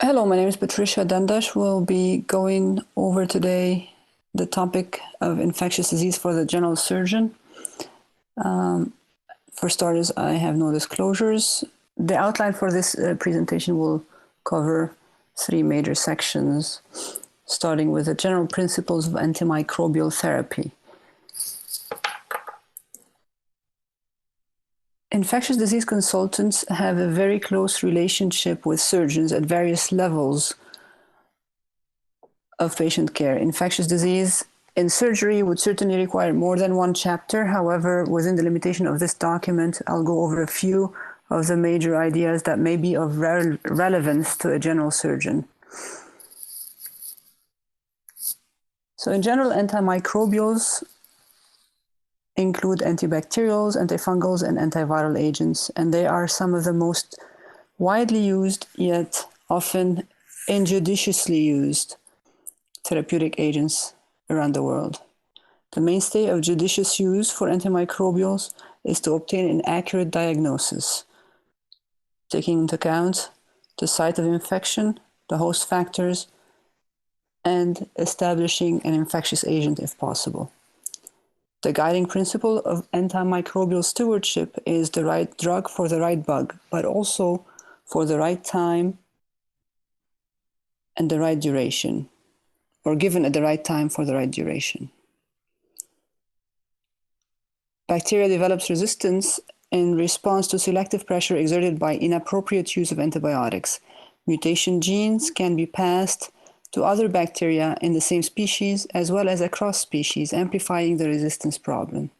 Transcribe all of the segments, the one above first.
Hello, my name is Patricia Dandash. We'll be going over today the topic of infectious disease for the general surgeon. For starters, I have no disclosures. The outline for this presentation will cover three major sections, starting with the general principles of antimicrobial therapy. Infectious disease consultants have a very close relationship with surgeons at various levels of patient care. Infectious disease in surgery would certainly require more than one chapter. However, within the limitation of this document, I'll go over a few of the major ideas that may be of relevance to a general surgeon. So in general, antimicrobials include antibacterials, antifungals, and antiviral agents, and they are some of the most widely used, yet often injudiciously used therapeutic agents around the world. The mainstay of judicious use for antimicrobials is to obtain an accurate diagnosis, taking into account the site of infection, the host factors, and establishing an infectious agent if possible. The guiding principle of antimicrobial stewardship is the right drug for the right bug, but also for the right time and the right duration, or given at the right time for the right duration. Bacteria develops resistance in response to selective pressure exerted by inappropriate use of antibiotics. Mutation genes can be passed to other bacteria in the same species as well as across species, amplifying the resistance problem.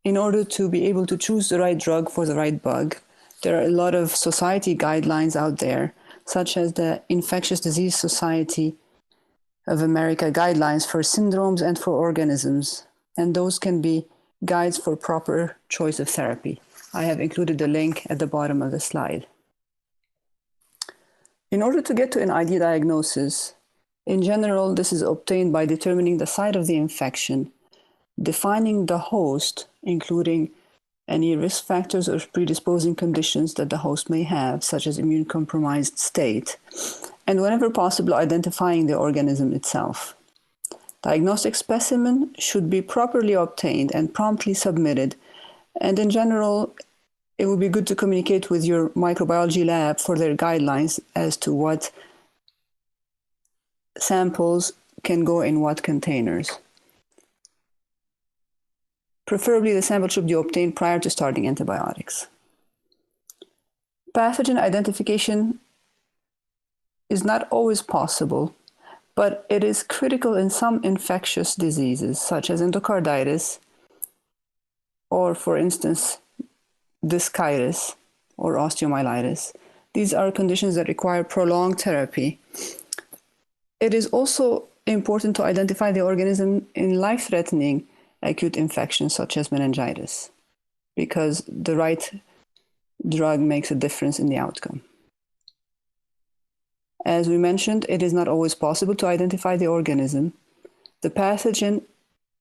In order to be able to choose the right drug for the right bug, there are a lot of society guidelines out there, such as the Infectious Disease Society of America guidelines for syndromes and for organisms, and those can be guides for proper choice of therapy. I have included the link at the bottom of the slide. In order to get to an ID diagnosis, in general, this is obtained by determining the site of the infection, defining the host, including any risk factors or predisposing conditions that the host may have, such as immune-compromised state, and whenever possible, identifying the organism itself. Diagnostic specimen should be properly obtained and promptly submitted, and in general, it would be good to communicate with your microbiology lab for their guidelines as to what samples can go in what containers. Preferably, the sample should be obtained prior to starting antibiotics. Pathogen identification is not always possible, but it is critical in some infectious diseases, such as endocarditis, or for instance, discitis or osteomyelitis. These are conditions that require prolonged therapy. It is also important to identify the organism in life-threatening acute infections such as meningitis, because the right drug makes a difference in the outcome. As we mentioned, it is not always possible to identify the organism, the pathogen,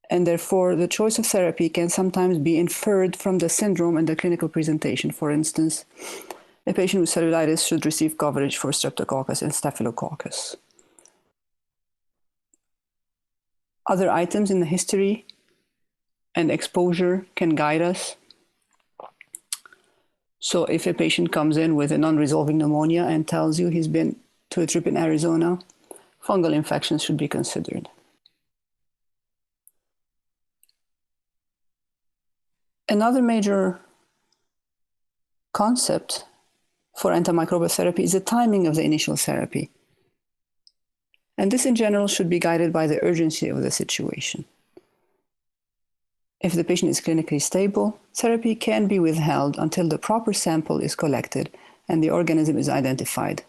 and therefore the choice of therapy can sometimes be inferred from the syndrome and the clinical presentation. For instance, a patient with cellulitis should receive coverage for streptococcus and staphylococcus. Other items in the history and exposure can guide us. So if a patient comes in with a non-resolving pneumonia and tells you he's been to a trip in Arizona, fungal infections should be considered. Another major concept for antimicrobial therapy is the timing of the initial therapy. And this in general should be guided by the urgency of the situation. If the patient is clinically stable, therapy can be withheld until the proper sample is collected and the organism is identified.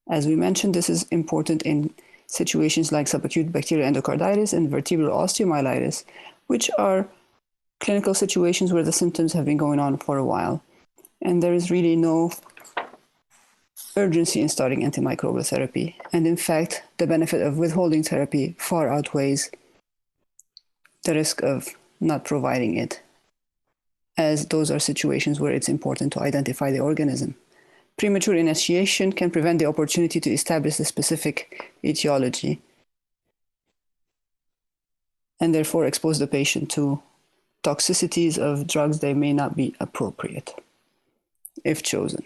As we mentioned, this is important in situations like subacute bacterial endocarditis and vertebral osteomyelitis, which are clinical situations where the symptoms have been going on for a while, and there is really no urgency in starting antimicrobial therapy. And in fact, the benefit of withholding therapy far outweighs the risk of not providing it, as those are situations where it's important to identify the organism. Premature initiation can prevent the opportunity to establish the specific etiology and therefore expose the patient to toxicities of drugs that may not be appropriate if chosen.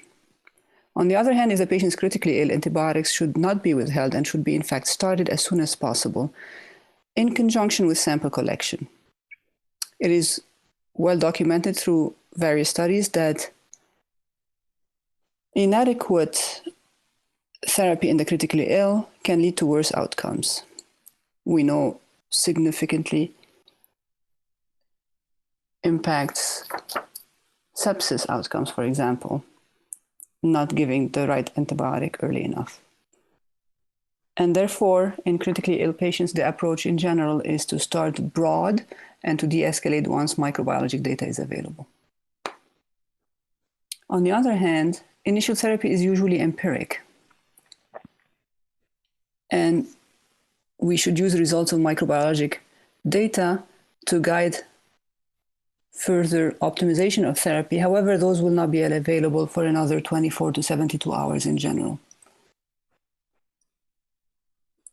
On the other hand, if the patient is critically ill, antibiotics should not be withheld and should be in fact started as soon as possible in conjunction with sample collection. It is well documented through various studies that inadequate therapy in the critically ill can lead to worse outcomes. We know significantly impacts sepsis outcomes, for example, not giving the right antibiotic early enough. And therefore, in critically ill patients, the approach in general is to start broad and to de-escalate once microbiologic data is available. On the other hand, initial therapy is usually empiric. And we should use results of microbiologic data to guide further optimization of therapy. However, those will not be available for another 24 to 72 hours in general.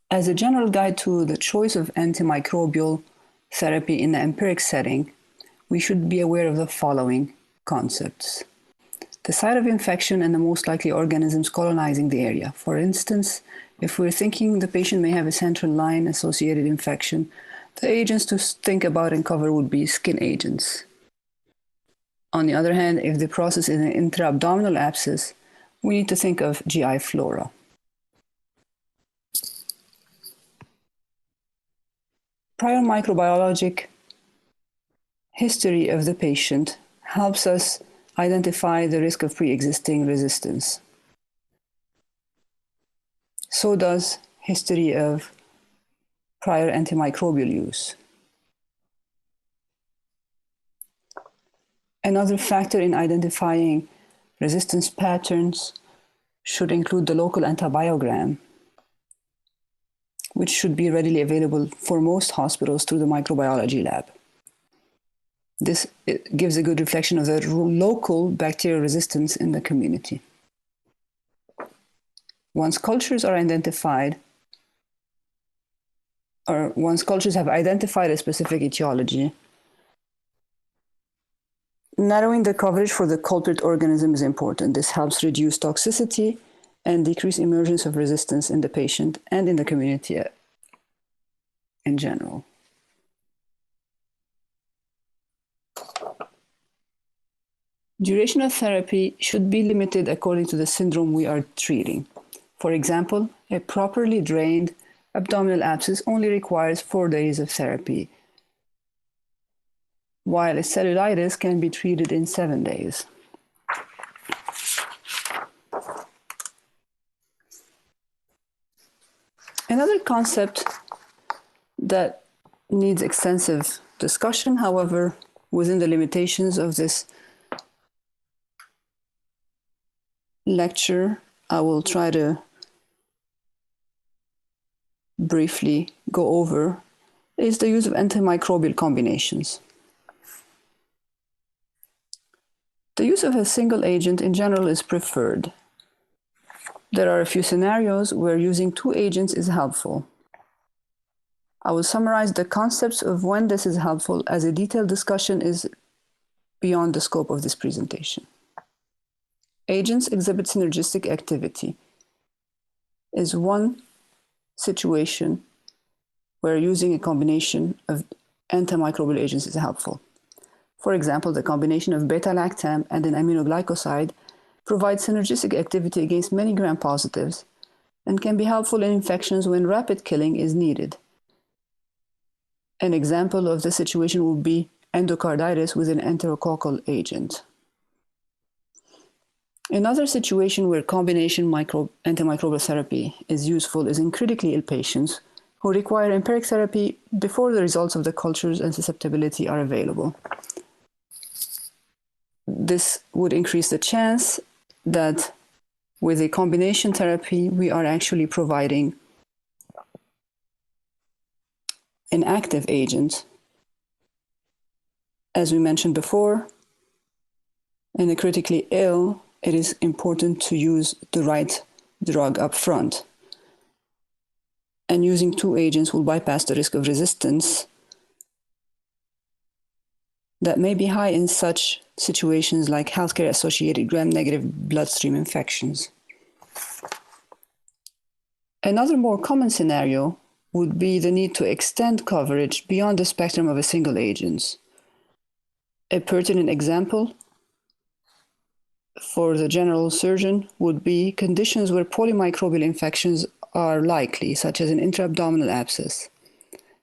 As a general guide to the choice of antimicrobial therapy in the empiric setting, we should be aware of the following concepts. The site of infection and the most likely organisms colonizing the area. For instance, if we're thinking the patient may have a central line-associated infection, the agents to think about and cover would be skin agents. On the other hand, if the process is an intra-abdominal abscess, we need to think of GI flora. Prior microbiologic history of the patient helps us identify the risk of pre-existing resistance. So does history of prior antimicrobial use. Another factor in identifying resistance patterns should include the local antibiogram, which should be readily available for most hospitals through the microbiology lab. This gives a good reflection of the local bacterial resistance in the community. Once cultures are identified, or once cultures have identified a specific etiology, narrowing the coverage for the culprit organism is important. This helps reduce toxicity and decrease emergence of resistance in the patient and in the community in general. Duration of therapy should be limited according to the syndrome we are treating. For example, a properly drained abdominal abscess only requires 4 days of therapy, while a cellulitis can be treated in 7 days. Another concept that needs extensive discussion, however, within the limitations of this lecture, I will try to briefly go over, is the use of antimicrobial combinations. The use of a single agent in general is preferred. There are a few scenarios where using 2 agents is helpful. I will summarize the concepts of when this is helpful, as a detailed discussion is beyond the scope of this presentation. Agents exhibit synergistic activity is one situation where using a combination of antimicrobial agents is helpful. For example, the combination of beta-lactam and an aminoglycoside provides synergistic activity against many gram-positives and can be helpful in infections when rapid killing is needed. An example of this situation would be endocarditis with an enterococcal agent. Another situation where combination antimicrobial therapy is useful is in critically ill patients who require empiric therapy before the results of the cultures and susceptibility are available. This would increase the chance that with a combination therapy, we are actually providing an active agent. As we mentioned before, in a critically ill, it is important to use the right drug up front. And using two agents will bypass the risk of resistance that may be high in such situations like healthcare-associated gram-negative bloodstream infections. Another more common scenario would be the need to extend coverage beyond the spectrum of a single agent. A pertinent example for the general surgeon would be conditions where polymicrobial infections are likely, such as an intra-abdominal abscess.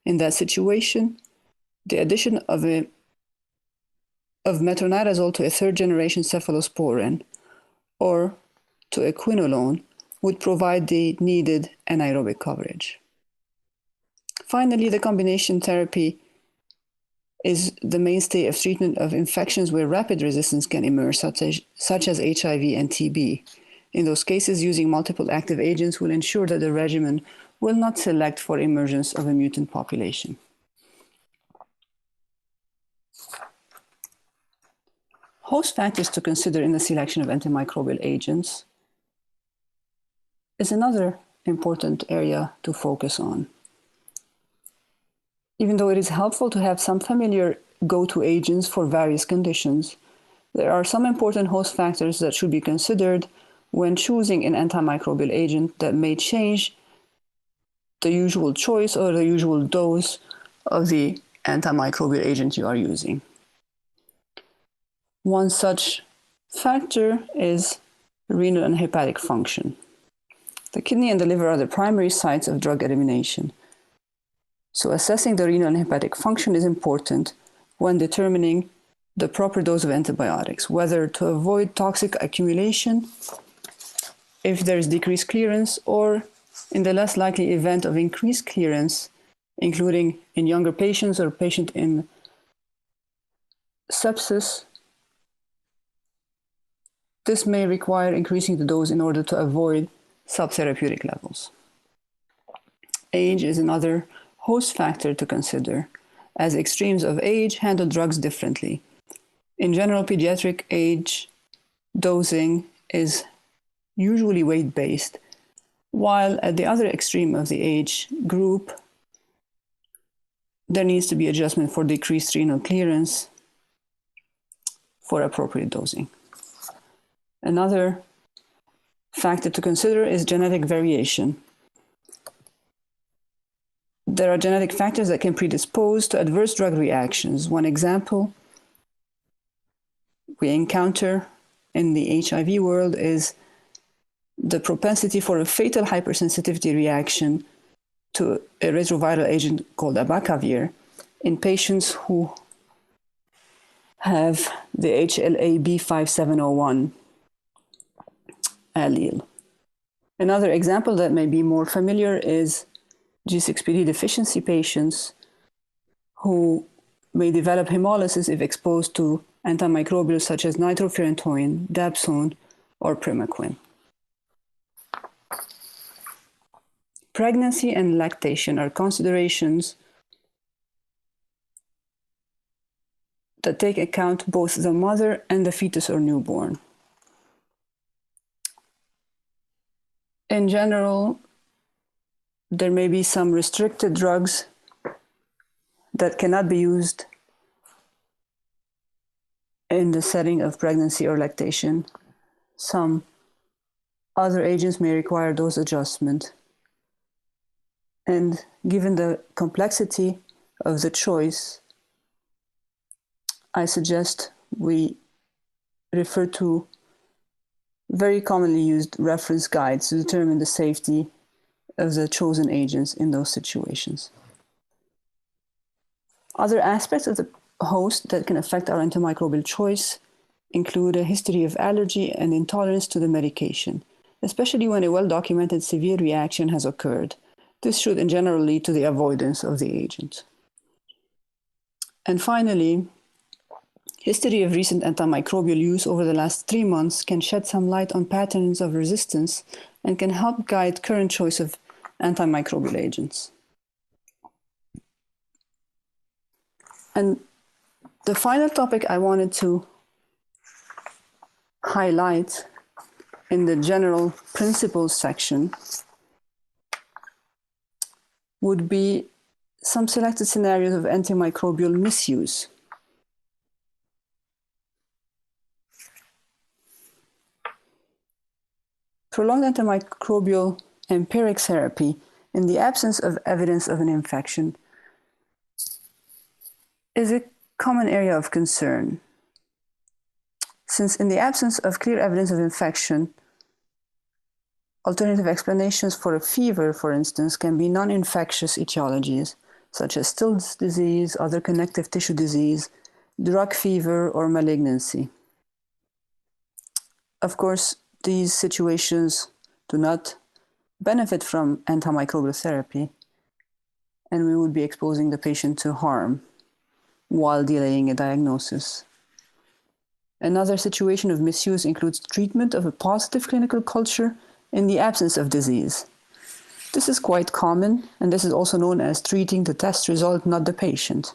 In that situation, the addition of metronidazole to a third-generation cephalosporin or to a quinolone would provide the needed anaerobic coverage. Finally, the combination therapy is the mainstay of treatment of infections where rapid resistance can emerge, such as HIV and TB. In those cases, using multiple active agents will ensure that the regimen will not select for emergence of a mutant population. Host factors to consider in the selection of antimicrobial agents is another important area to focus on. Even though it is helpful to have some familiar go-to agents for various conditions, there are some important host factors that should be considered when choosing an antimicrobial agent that may change the usual choice or the usual dose of the antimicrobial agent you are using. One such factor is renal and hepatic function. The kidney and the liver are the primary sites of drug elimination. So assessing the renal and hepatic function is important when determining the proper dose of antibiotics, whether to avoid toxic accumulation if there is decreased clearance, or in the less likely event of increased clearance, including in younger patients or patient in sepsis. This may require increasing the dose in order to avoid subtherapeutic levels. Age is another host factor to consider, as extremes of age handle drugs differently. In general, pediatric age dosing is usually weight-based, while at the other extreme of the age group, there needs to be adjustment for decreased renal clearance for appropriate dosing. Another factor to consider is genetic variation. There are genetic factors that can predispose to adverse drug reactions. One example we encounter in the HIV world is the propensity for a fatal hypersensitivity reaction to a retroviral agent called abacavir in patients who have the HLA-B5701 allele. Another example that may be more familiar is G6PD deficiency patients who may develop hemolysis if exposed to antimicrobials such as nitrofurantoin, dapsone, or primaquine. Pregnancy and lactation are considerations that take account both the mother and the fetus or newborn. In general, there may be some restricted drugs that cannot be used in the setting of pregnancy or lactation. Some other agents may require dose adjustment. And given the complexity of the choice, I suggest we refer to very commonly used reference guides to determine the safety of the chosen agents in those situations. Other aspects of the host that can affect our antimicrobial choice include a history of allergy and intolerance to the medication, especially when a well-documented severe reaction has occurred. This should in general lead to the avoidance of the agent. And finally, history of recent antimicrobial use over the last 3 months can shed some light on patterns of resistance and can help guide current choice of antimicrobial agents. And the final topic I wanted to highlight in the general principles section would be some selected scenarios of antimicrobial misuse. Prolonged antimicrobial empiric therapy in the absence of evidence of an infection is a common area of concern, since in the absence of clear evidence of infection, alternative explanations for a fever, for instance, can be non-infectious etiologies, such as Still's disease, other connective tissue disease, drug fever, or malignancy. Of course, these situations do not benefit from antimicrobial therapy, and we would be exposing the patient to harm while delaying a diagnosis. Another situation of misuse includes treatment of a positive clinical culture in the absence of disease. This is quite common, and this is also known as treating the test result, not the patient.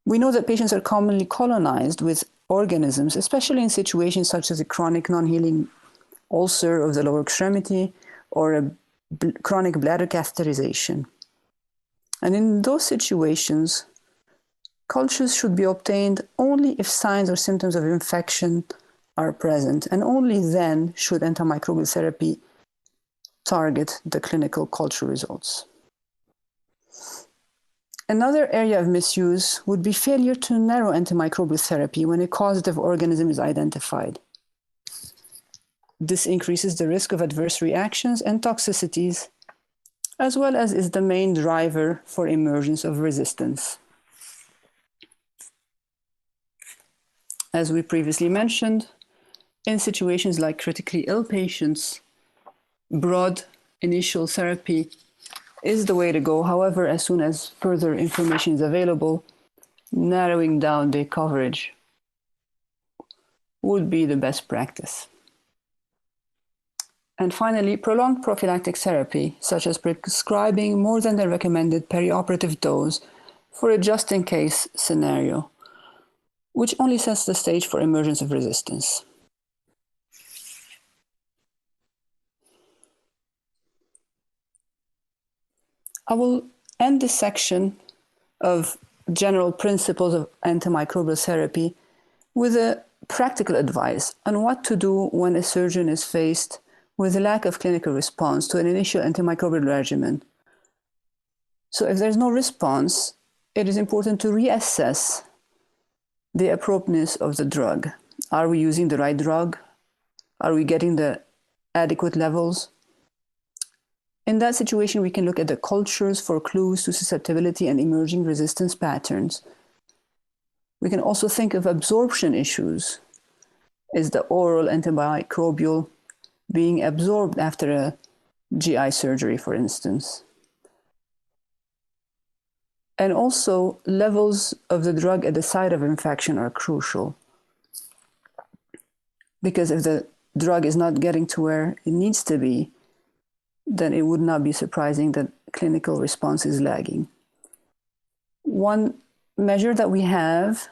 We know that patients are commonly colonized with organisms, especially in situations such as a chronic non-healing ulcer of the lower extremity or a chronic bladder catheterization. And in those situations, cultures should be obtained only if signs or symptoms of infection are present, and only then should antimicrobial therapy target the clinical culture results. Another area of misuse would be failure to narrow antimicrobial therapy when a causative organism is identified. This increases the risk of adverse reactions and toxicities, as well as is the main driver for emergence of resistance. As we previously mentioned, in situations like critically ill patients, broad initial therapy is the way to go. However, as soon as further information is available, narrowing down the coverage would be the best practice. And finally, prolonged prophylactic therapy, such as prescribing more than the recommended perioperative dose for a just-in-case scenario, which only sets the stage for emergence of resistance. I will end this section of general principles of antimicrobial therapy with a practical advice on what to do when a surgeon is faced with a lack of clinical response to an initial antimicrobial regimen. So if there's no response, it is important to reassess the appropriateness of the drug. Are we using the right drug? Are we getting the adequate levels? In that situation, we can look at the cultures for clues to susceptibility and emerging resistance patterns. We can also think of absorption issues. Is the oral antimicrobial being absorbed after a GI surgery, for instance? And also, levels of the drug at the site of infection are crucial. Because if the drug is not getting to where it needs to be, then it would not be surprising that clinical response is lagging. One measure that we have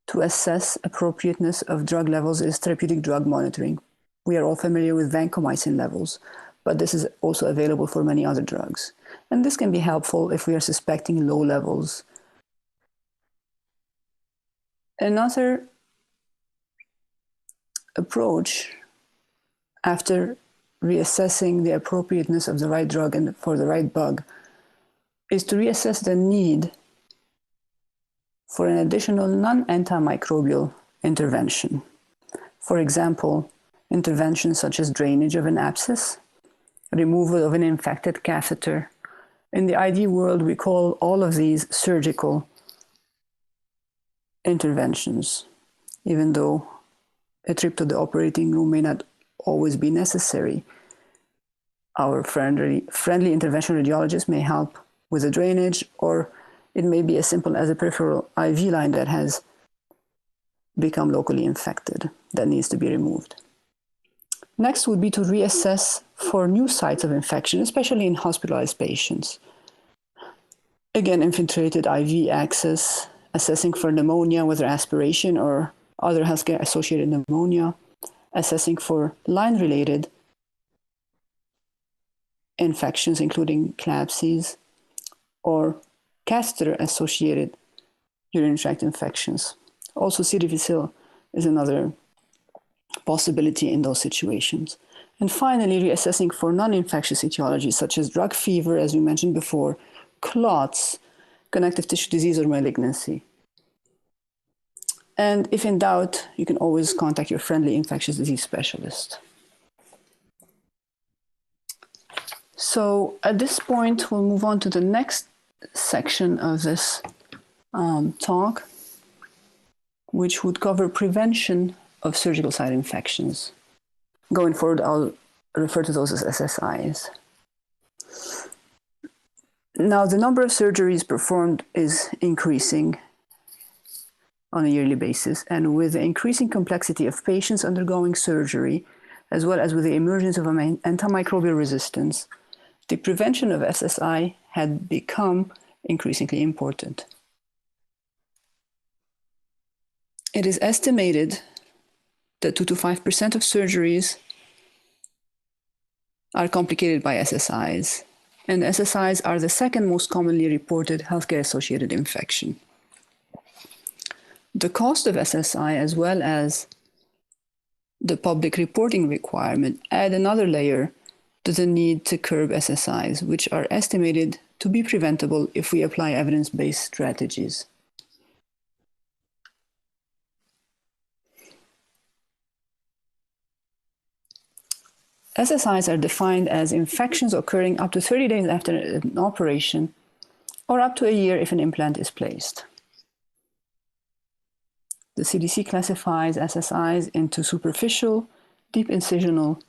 to assess appropriateness of drug levels is therapeutic drug monitoring. We are all familiar with vancomycin levels, but this is also available for many other drugs. And this can be helpful if we are suspecting low levels. Another approach, after reassessing the appropriateness of the right drug and for the right bug, is to reassess the need for an additional non-antimicrobial intervention. For example, interventions such as drainage of an abscess, removal of an infected catheter. In the ID world, we call all of these surgical interventions, even though a trip to the operating room may not always be necessary. Our friendly interventional radiologist may help with the drainage, or it may be as simple as a peripheral IV line that has become locally infected that needs to be removed. Next would be to reassess for new sites of infection, especially in hospitalized patients. Again, infiltrated IV access, assessing for pneumonia, whether aspiration or other healthcare-associated pneumonia, assessing for line-related infections, including CLABSIs, or catheter-associated urinary tract infections. Also, C. difficile is another possibility in those situations. And finally, reassessing for non-infectious etiologies such as drug fever, as we mentioned before, clots, connective tissue disease, or malignancy. And if in doubt, you can always contact your friendly infectious disease specialist. So at this point, we'll move on to the next section of this talk, which would cover prevention of surgical site infections. Going forward, I'll refer to those as SSIs. Now, the number of surgeries performed is increasing on a yearly basis, and with the increasing complexity of patients undergoing surgery, as well as with the emergence of antimicrobial resistance, the prevention of SSI had become increasingly important. It is estimated that 2 to 5% of surgeries are complicated by SSIs, and SSIs are the second most commonly reported healthcare-associated infection. The cost of SSI, as well as the public reporting requirement, add another layer to the need to curb SSIs, which are estimated to be preventable if we apply evidence-based strategies. SSIs are defined as infections occurring up to 30 days after an operation, or up to a year if an implant is placed. The CDC classifies SSIs into superficial, deep incisional,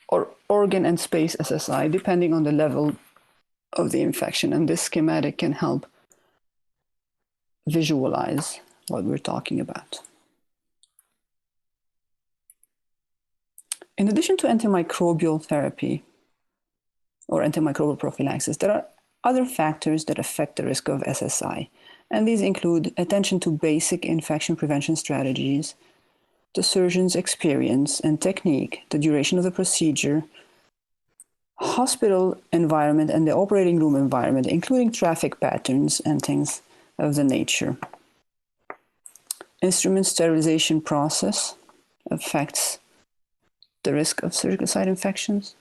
or organ and space SSI, depending on the level of the infection. And this schematic can help visualize what we're talking about. In addition to antimicrobial therapy or antimicrobial prophylaxis, there are other factors that affect the risk of SSI. And these include attention to basic infection prevention strategies, the surgeon's experience and technique, the duration of the procedure, hospital environment and the operating room environment, including traffic patterns and things of the nature. Instrument sterilization process affects the risk of surgical site infections,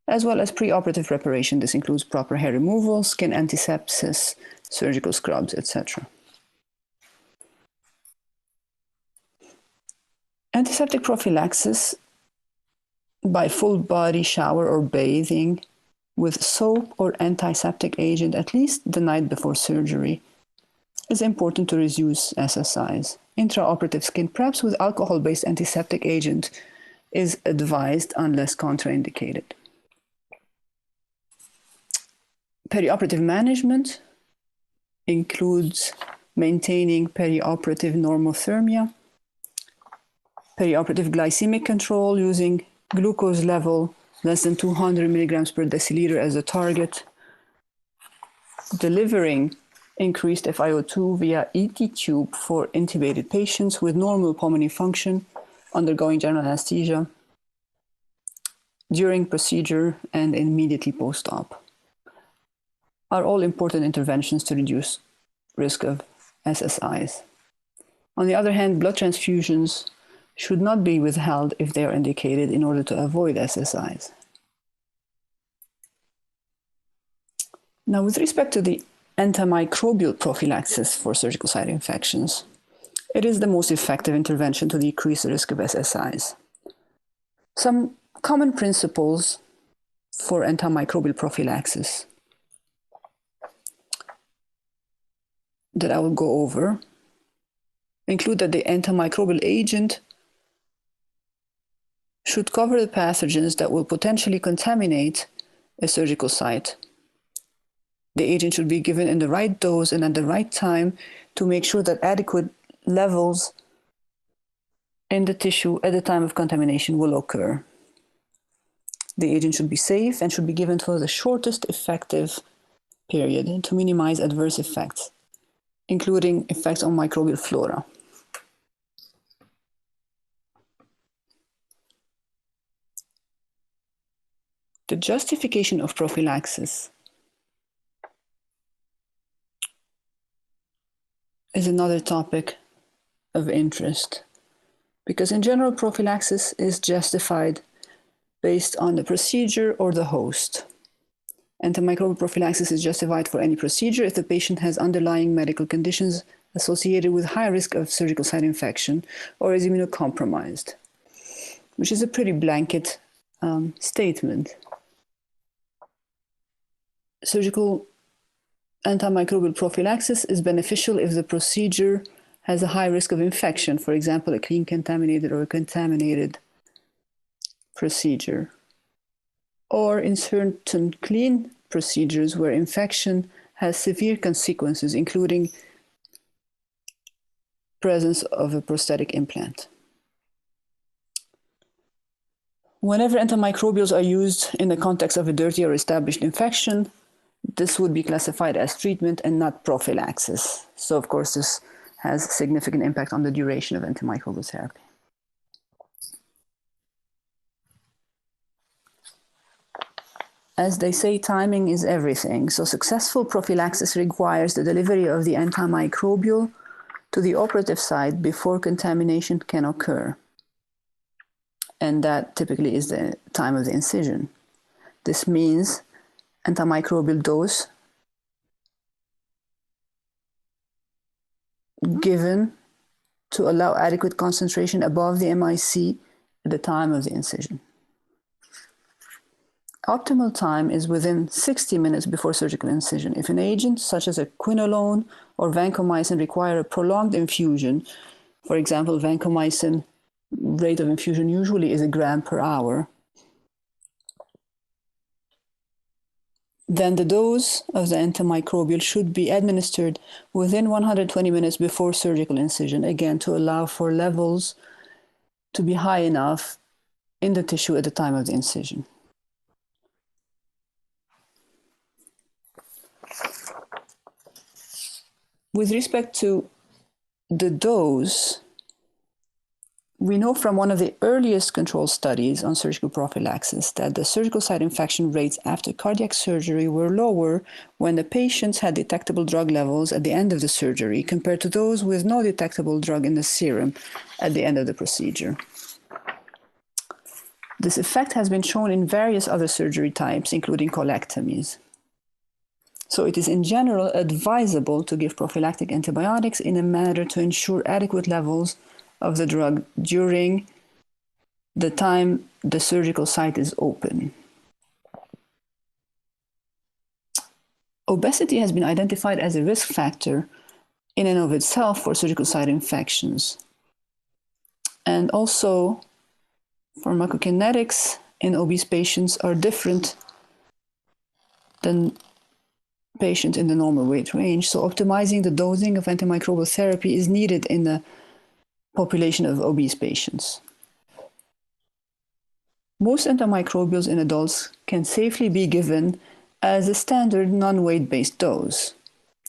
as well as preoperative preparation. This includes proper hair removal, skin antisepsis, surgical scrubs, etc. Antiseptic prophylaxis by full body shower or bathing with soap or antiseptic agent at least the night before surgery is important to reduce SSIs. Intraoperative skin preps with alcohol-based antiseptic agent is advised unless contraindicated. Perioperative management includes maintaining perioperative normothermia, perioperative glycemic control using glucose level less than 200 milligrams per deciliter as a target, delivering increased FiO2 via ET tube for intubated patients with normal pulmonary function undergoing general anesthesia during procedure and immediately post-op are all important interventions to reduce risk of SSIs. On the other hand, blood transfusions should not be withheld if they are indicated in order to avoid SSIs. Now, with respect to the antimicrobial prophylaxis for surgical site infections, it is the most effective intervention to decrease the risk of SSIs. Some common principles for antimicrobial prophylaxis that I will go over include that the antimicrobial agent should cover the pathogens that will potentially contaminate a surgical site. The agent should be given in the right dose and at the right time to make sure that adequate levels in the tissue at the time of contamination will occur. The agent should be safe and should be given for the shortest effective period to minimize adverse effects, including effects on microbial flora. The justification of prophylaxis is another topic of interest, because in general, prophylaxis is justified based on the procedure or the host. Antimicrobial prophylaxis is justified for any procedure if the patient has underlying medical conditions associated with high risk of surgical site infection or is immunocompromised, which is a pretty blanket statement. Surgical antimicrobial prophylaxis is beneficial if the procedure has a high risk of infection, for example, a clean contaminated or a contaminated procedure, or in certain clean procedures where infection has severe consequences, including presence of a prosthetic implant. Whenever antimicrobials are used in the context of a dirty or established infection, this would be classified as treatment and not prophylaxis. So, of course, this has a significant impact on the duration of antimicrobial therapy. As they say, timing is everything. So successful prophylaxis requires the delivery of the antimicrobial to the operative site before contamination can occur. And that typically is the time of the incision. This means antimicrobial dose given to allow adequate concentration above the MIC at the time of the incision. Optimal time is within 60 minutes before surgical incision. If an agent such as a quinolone or vancomycin require a prolonged infusion, for example, vancomycin rate of infusion usually is 1 gram per hour, then the dose of the antimicrobial should be administered within 120 minutes before surgical incision, again, to allow for levels to be high enough in the tissue at the time of the incision. With respect to the dose, we know from one of the earliest control studies on surgical prophylaxis that the surgical site infection rates after cardiac surgery were lower when the patients had detectable drug levels at the end of the surgery compared to those with no detectable drug in the serum at the end of the procedure. This effect has been shown in various other surgery types, including colectomies. So it is in general advisable to give prophylactic antibiotics in a manner to ensure adequate levels of the drug during the time the surgical site is open. Obesity has been identified as a risk factor in and of itself for surgical site infections. And also, pharmacokinetics in obese patients are different than patients in the normal weight range. So optimizing the dosing of antimicrobial therapy is needed in the population of obese patients. Most antimicrobials in adults can safely be given as a standard non-weight-based dose.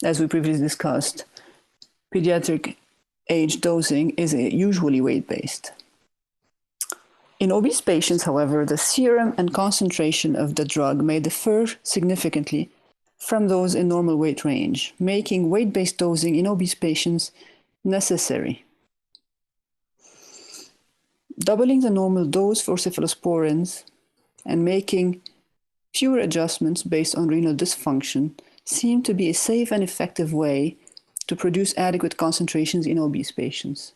As we previously discussed, pediatric age dosing is usually weight-based. In obese patients, however, the serum and concentration of the drug may differ significantly from those in normal weight range, making weight-based dosing in obese patients necessary. Doubling the normal dose for cephalosporins and making fewer adjustments based on renal dysfunction seem to be a safe and effective way to produce adequate concentrations in obese patients.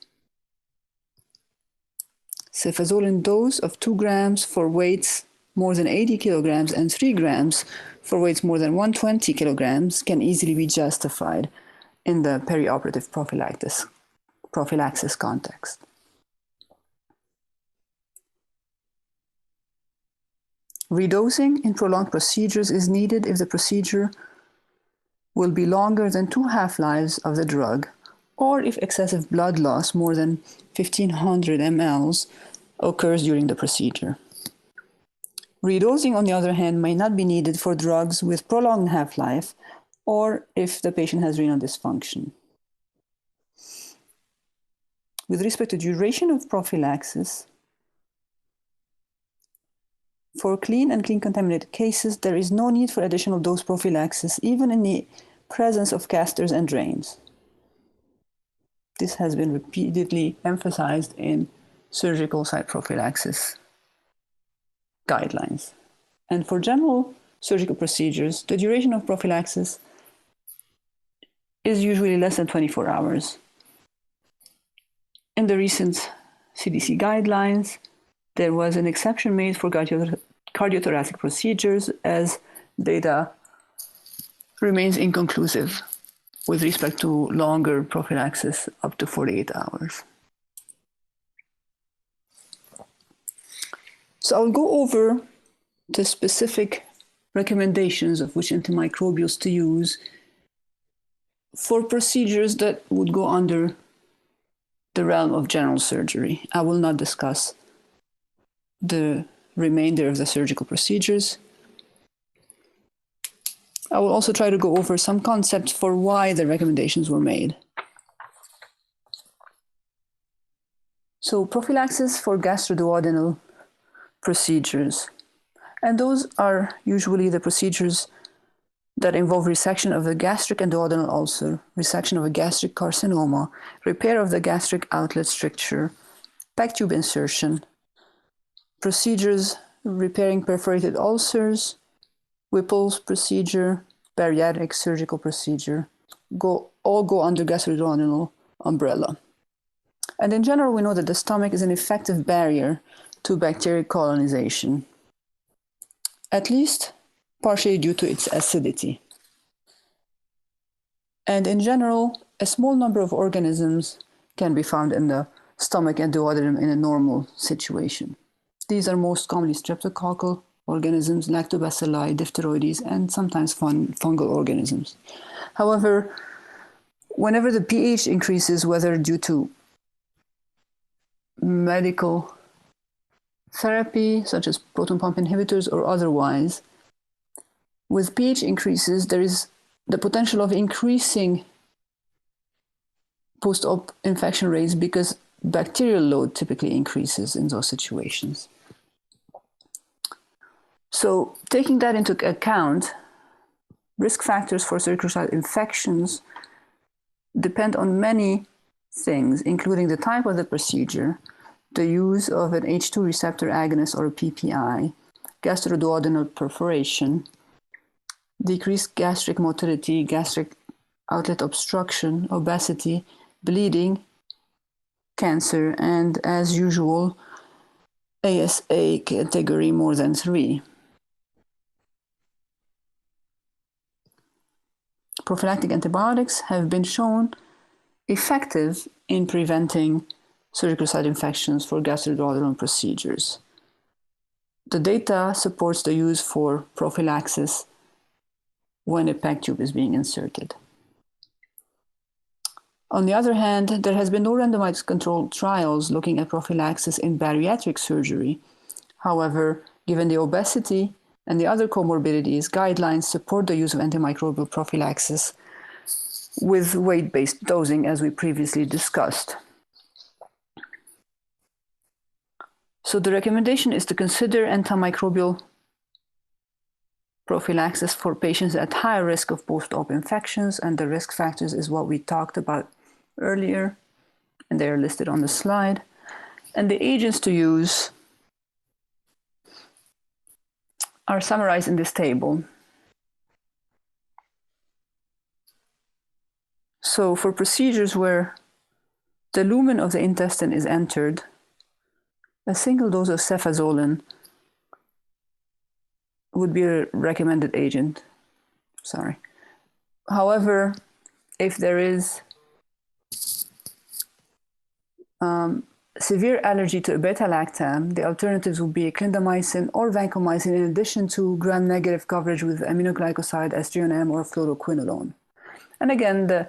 Cefazolin dose of 2 grams for weights more than 80 kilograms and 3 grams for weights more than 120 kilograms can easily be justified in the perioperative prophylaxis context. Redosing in prolonged procedures is needed if the procedure will be longer than 2 half-lives of the drug, or if excessive blood loss, more than 1,500 mL, occurs during the procedure. Redosing, on the other hand, may not be needed for drugs with prolonged half-life or if the patient has renal dysfunction. With respect to duration of prophylaxis, For clean and clean contaminated cases, there is no need for additional dose prophylaxis, even in the presence of casters and drains. This has been repeatedly emphasized in surgical site prophylaxis guidelines. And for general surgical procedures, the duration of prophylaxis is usually less than 24 hours. In the recent CDC guidelines, there was an exception made for cardiothoracic procedures as data remains inconclusive with respect to longer prophylaxis up to 48 hours. So I'll go over the specific recommendations of which antimicrobials to use for procedures that would go under the realm of general surgery. I will not discuss the remainder of the surgical procedures. I will also try to go over some concepts for why the recommendations were made. So prophylaxis for gastroduodenal procedures. And those are usually the procedures that involve resection of the gastric and duodenal ulcer, resection of a gastric carcinoma, repair of the gastric outlet stricture, PEG tube insertion, procedures repairing perforated ulcers, Whipple's procedure, bariatric surgical procedure, all go under gastroduodenal umbrella. And in general, we know that the stomach is an effective barrier to bacterial colonization, at least partially due to its acidity. And in general, a small number of organisms can be found in the stomach and duodenum in a normal situation. These are most commonly streptococcal organisms, lactobacilli, diphtheroides, and sometimes fungal organisms. However, whenever the pH increases, whether due to medical therapy, such as proton pump inhibitors or otherwise, with pH increases, there is the potential of increasing post-op infection rates because bacterial load typically increases in those situations. So taking that into account, risk factors for circular site infections depend on many things, including the type of the procedure, the use of an H2 receptor agonist or a PPI, gastroduodenal perforation, decreased gastric motility, gastric outlet obstruction, obesity, bleeding, cancer, and as usual, ASA category more than 3. Prophylactic antibiotics have been shown effective in preventing surgical site infections for gastroduodenal procedures. The data supports the use for prophylaxis when a PEG tube is being inserted. On the other hand, there has been no randomized controlled trials looking at prophylaxis in bariatric surgery. However, given the obesity and the other comorbidities, guidelines support the use of antimicrobial prophylaxis with weight-based dosing, as we previously discussed. So the recommendation is to consider antimicrobial prophylaxis for patients at high risk of post-op infections, and the risk factors is what we talked about earlier, and they are listed on the slide. And the agents to use are summarized in this table. So for procedures where the lumen of the intestine is entered, a single dose of cefazolin would be a recommended agent. However, if there is severe allergy to a beta-lactam, the alternatives would be clindamycin or vancomycin in addition to gram-negative coverage with aminoglycoside, S-GNM, or fluoroquinolone. And again, the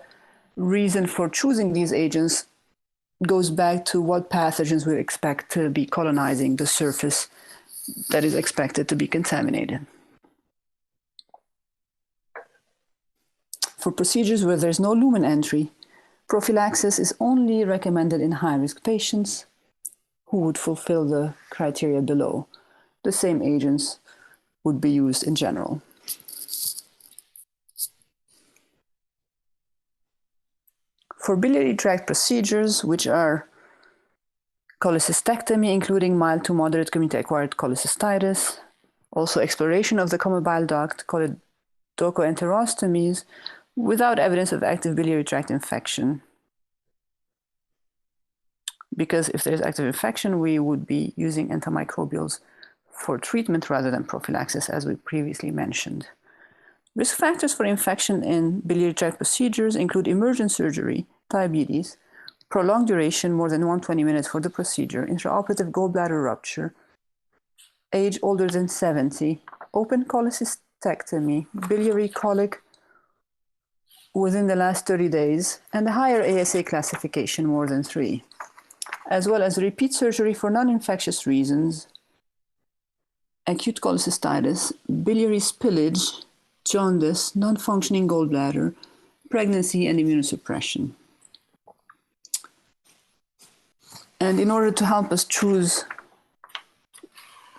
reason for choosing these agents goes back to what pathogens we expect to be colonizing the surface that is expected to be contaminated. For procedures where there's no lumen entry, prophylaxis is only recommended in high-risk patients who would fulfill the criteria below. the same agents would be used in general. For biliary tract procedures, which are cholecystectomy, including mild to moderate community-acquired cholecystitis, also exploration of the common bile duct, choledochoenterostomies, without evidence of active biliary tract infection. Because if there's active infection, we would be using antimicrobials for treatment rather than prophylaxis, as we previously mentioned. Risk factors for infection in biliary tract procedures include emergent surgery, diabetes, prolonged duration, more than 120 minutes for the procedure, intraoperative gallbladder rupture, age older than 70, open cholecystectomy, biliary colic within the last 30 days, and a higher ASA classification, more than 3, as well as repeat surgery for non-infectious reasons, acute cholecystitis, biliary spillage, jaundice, non-functioning gallbladder, pregnancy, and immunosuppression. And in order to help us choose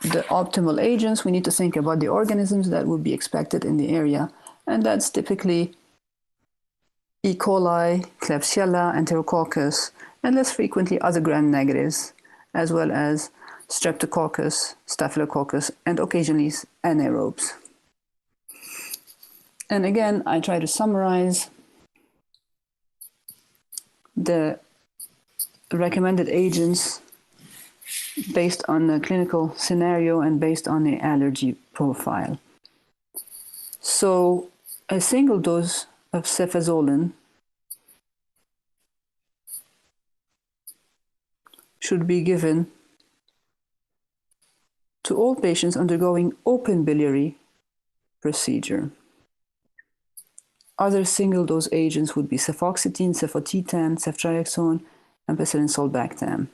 the optimal agents, we need to think about the organisms that would be expected in the area. And that's typically E. coli, Klebsiella, Enterococcus, and less frequently other gram-negatives, as well as Streptococcus, Staphylococcus, and occasionally anaerobes. And again, I try to summarize the recommended agents based on the clinical scenario and based on the allergy profile. So a single dose of cefazolin should be given to all patients undergoing open biliary procedure. Other single-dose agents would be cefoxitin, cefotetan, ceftriaxone, ampicillin sulbactam.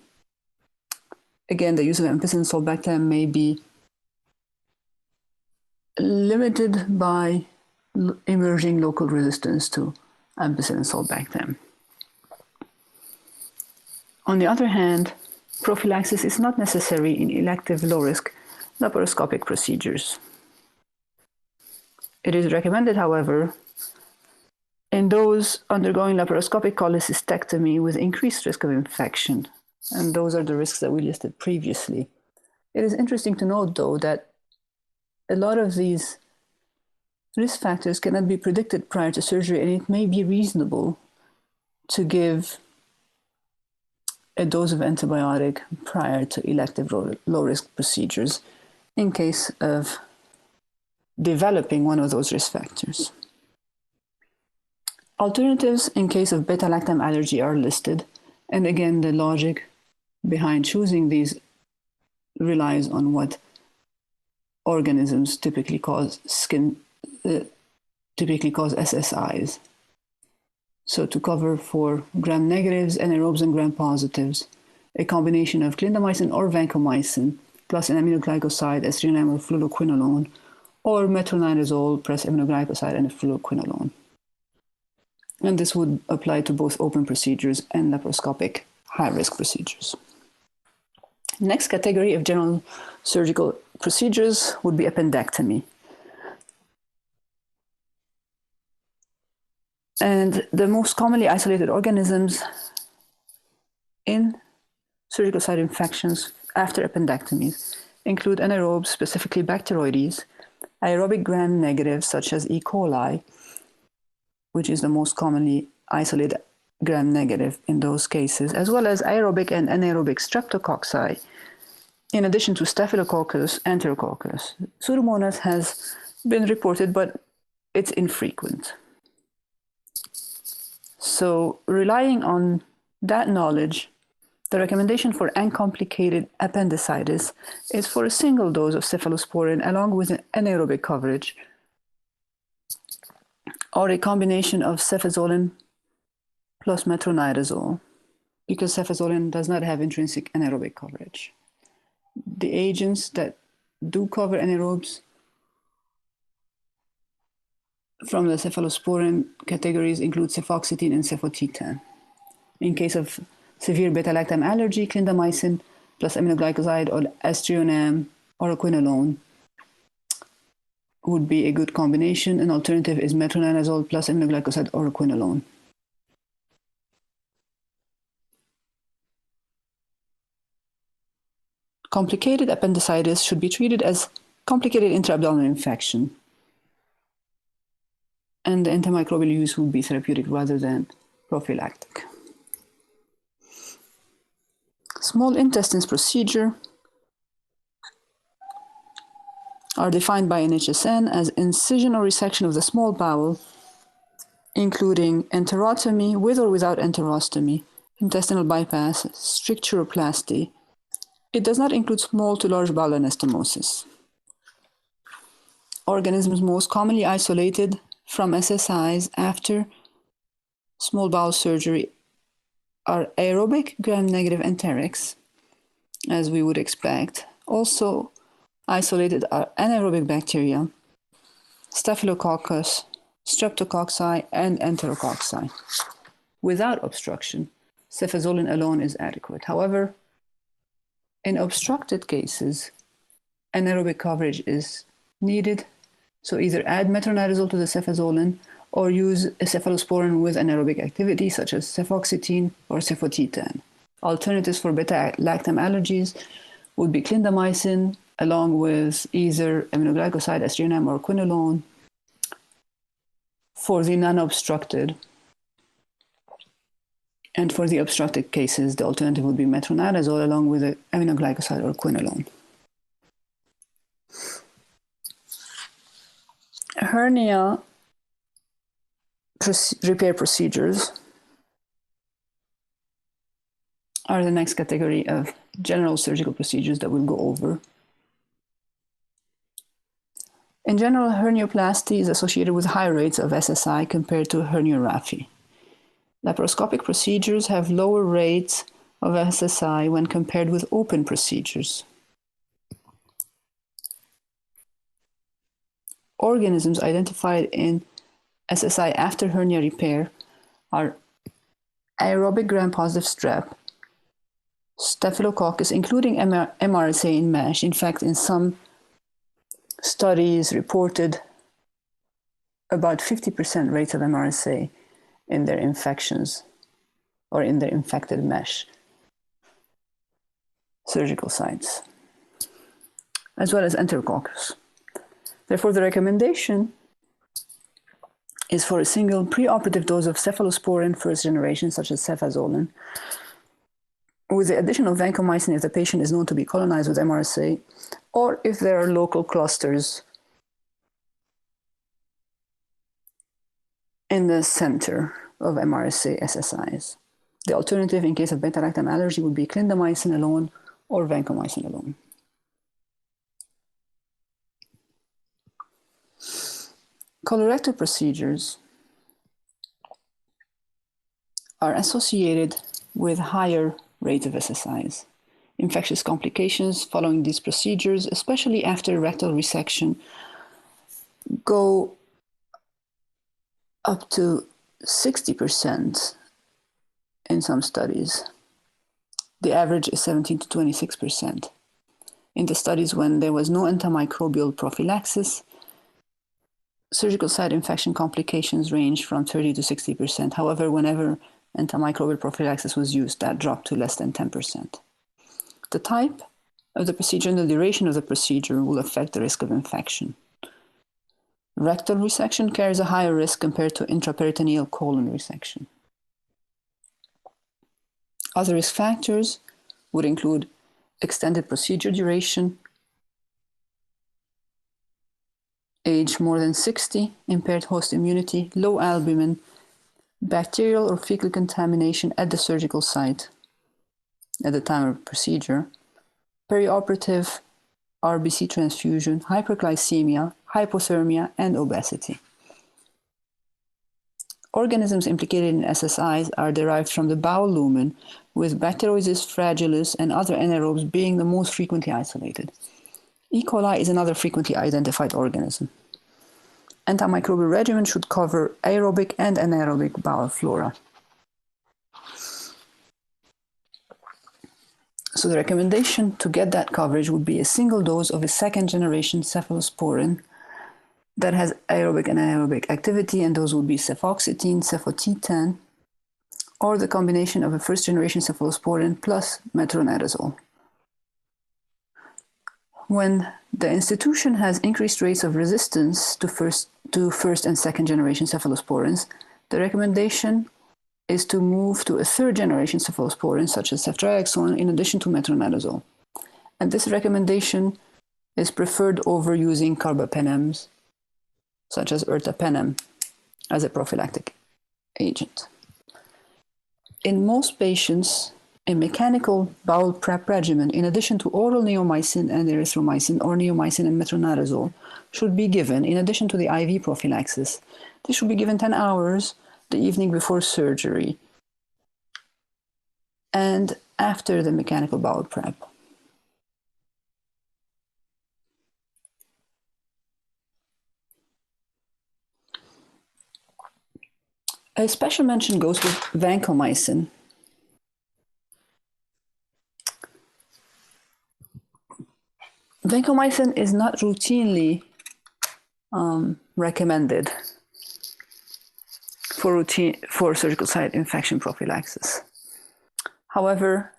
Again, the use of ampicillin sulbactam may be limited by emerging local resistance to ampicillin sulbactam. On the other hand, prophylaxis is not necessary in elective low-risk laparoscopic procedures. It is recommended, however, in those undergoing laparoscopic cholecystectomy with increased risk of infection, and those are the risks that we listed previously. It is interesting to note, though, that a lot of these risk factors cannot be predicted prior to surgery, and it may be reasonable to give a dose of antibiotic prior to elective low-risk procedures in case of developing one of those risk factors. Alternatives in case of beta-lactam allergy are listed, and again, the logic behind choosing these relies on what organisms typically cause SSIs. So to cover for gram-negatives, anaerobes, and gram-positives, a combination of clindamycin or vancomycin plus an aminoglycoside, aztreonam or fluoroquinolone, or metronidazole plus aminoglycoside and fluoroquinolone. And this would apply to both open procedures and laparoscopic high-risk procedures. Next category of general surgical procedures would be appendectomy. And the most commonly isolated organisms in surgical site infections after appendectomies include anaerobes, specifically Bacteroides, aerobic gram-negatives such as E. coli, which is the most commonly isolated gram-negative in those cases, as well as aerobic and anaerobic streptococci, in addition to Staphylococcus, Enterococcus. Pseudomonas has been reported, but it's infrequent. So relying on that knowledge, the recommendation for uncomplicated appendicitis is for a single dose of cephalosporin along with an anaerobic coverage, or a combination of cefazolin plus metronidazole, because cefazolin does not have intrinsic anaerobic coverage. The agents that do cover anaerobes from the cephalosporin categories include cefoxitin and cefotetan. In case of severe beta-lactam allergy, clindamycin plus aminoglycoside or aztreonam oroquinolone would be a good combination. An alternative is metronidazole plus aminoglycoside oroquinolone. Complicated appendicitis should be treated as complicated intra-abdominal infection, and the antimicrobial use would be therapeutic rather than prophylactic. Small intestines procedure are defined by NHSN as incision or resection of the small bowel, including enterotomy with or without enterostomy, intestinal bypass, stricturoplasty. It does not include small to large bowel anastomosis. Organisms most commonly isolated from SSIs after small bowel surgery are aerobic gram-negative enterics, as we would expect. Also isolated are anaerobic bacteria, Staphylococcus, Streptococci, and Enterococci. Without obstruction, cefazolin alone is adequate. However, in obstructed cases, anaerobic coverage is needed, so either add metronidazole to the cefazolin or use a cephalosporin with anaerobic activity such as cefoxitin or cefotetan. Alternatives for beta-lactam allergies would be clindamycin along with either aminoglycoside, aztreonam, or quinolone. For the non-obstructed and for the obstructed cases, the alternative would be metronidazole along with aminoglycoside or quinolone. Hernia repair procedures are the next category of general surgical procedures that we'll go over. In general, hernioplasty is associated with high rates of SSI compared to herniorrhaphy. Laparoscopic procedures have lower rates of SSI when compared with open procedures. Organisms identified in SSI after hernia repair are aerobic gram-positive strep, Staphylococcus, including MRSA in MASH. In fact, in some studies reported about 50% rates of MRSA in their infections or in their infected mesh surgical sites, as well as Enterococcus. Therefore, the recommendation is for a single preoperative dose of cephalosporin first generation, such as cefazolin, with the addition of vancomycin if the patient is known to be colonized with MRSA, or if there are local clusters in the center of MRSA SSIs. The alternative in case of beta-lactam allergy would be clindamycin alone or vancomycin alone. Colorectal procedures are associated with higher rates of SSIs. Infectious complications following these procedures, especially after rectal resection, go up to 60% in some studies. The average is 17 to 26%. In the studies when there was no antimicrobial prophylaxis, surgical site infection complications ranged from 30 to 60%. However, whenever antimicrobial prophylaxis was used, that dropped to less than 10%. The type of the procedure and the duration of the procedure will affect the risk of infection. Rectal resection carries a higher risk compared to intraperitoneal colon resection. Other risk factors would include extended procedure duration, age more than 60, impaired host immunity, low albumin, bacterial or fecal contamination at the surgical site at the time of procedure, perioperative RBC transfusion, hyperglycemia, hypothermia, and obesity. Organisms implicated in SSIs are derived from the bowel lumen, with Bacteroides fragilis and other anaerobes being the most frequently isolated. E. coli is another frequently identified organism. Antimicrobial regimen should cover aerobic and anaerobic bowel flora. So the recommendation to get that coverage would be a single dose of a second-generation cephalosporin that has aerobic and anaerobic activity, and those would be cefoxitin, cefotetan, or the combination of a first-generation cephalosporin plus metronidazole. When the institution has increased rates of resistance to first and second-generation cephalosporins, the recommendation is to move to a third-generation cephalosporin, such as ceftriaxone, in addition to metronidazole. And this recommendation is preferred over using carbapenems, such as ertapenem, as a prophylactic agent. In most patients, a mechanical bowel prep regimen, in addition to oral neomycin and erythromycin, or neomycin and metronidazole, should be given in addition to the IV prophylaxis. This should be given 10 hours the evening before surgery and after the mechanical bowel prep. A special mention goes with vancomycin. Vancomycin is not routinely recommended for surgical site infection prophylaxis. However,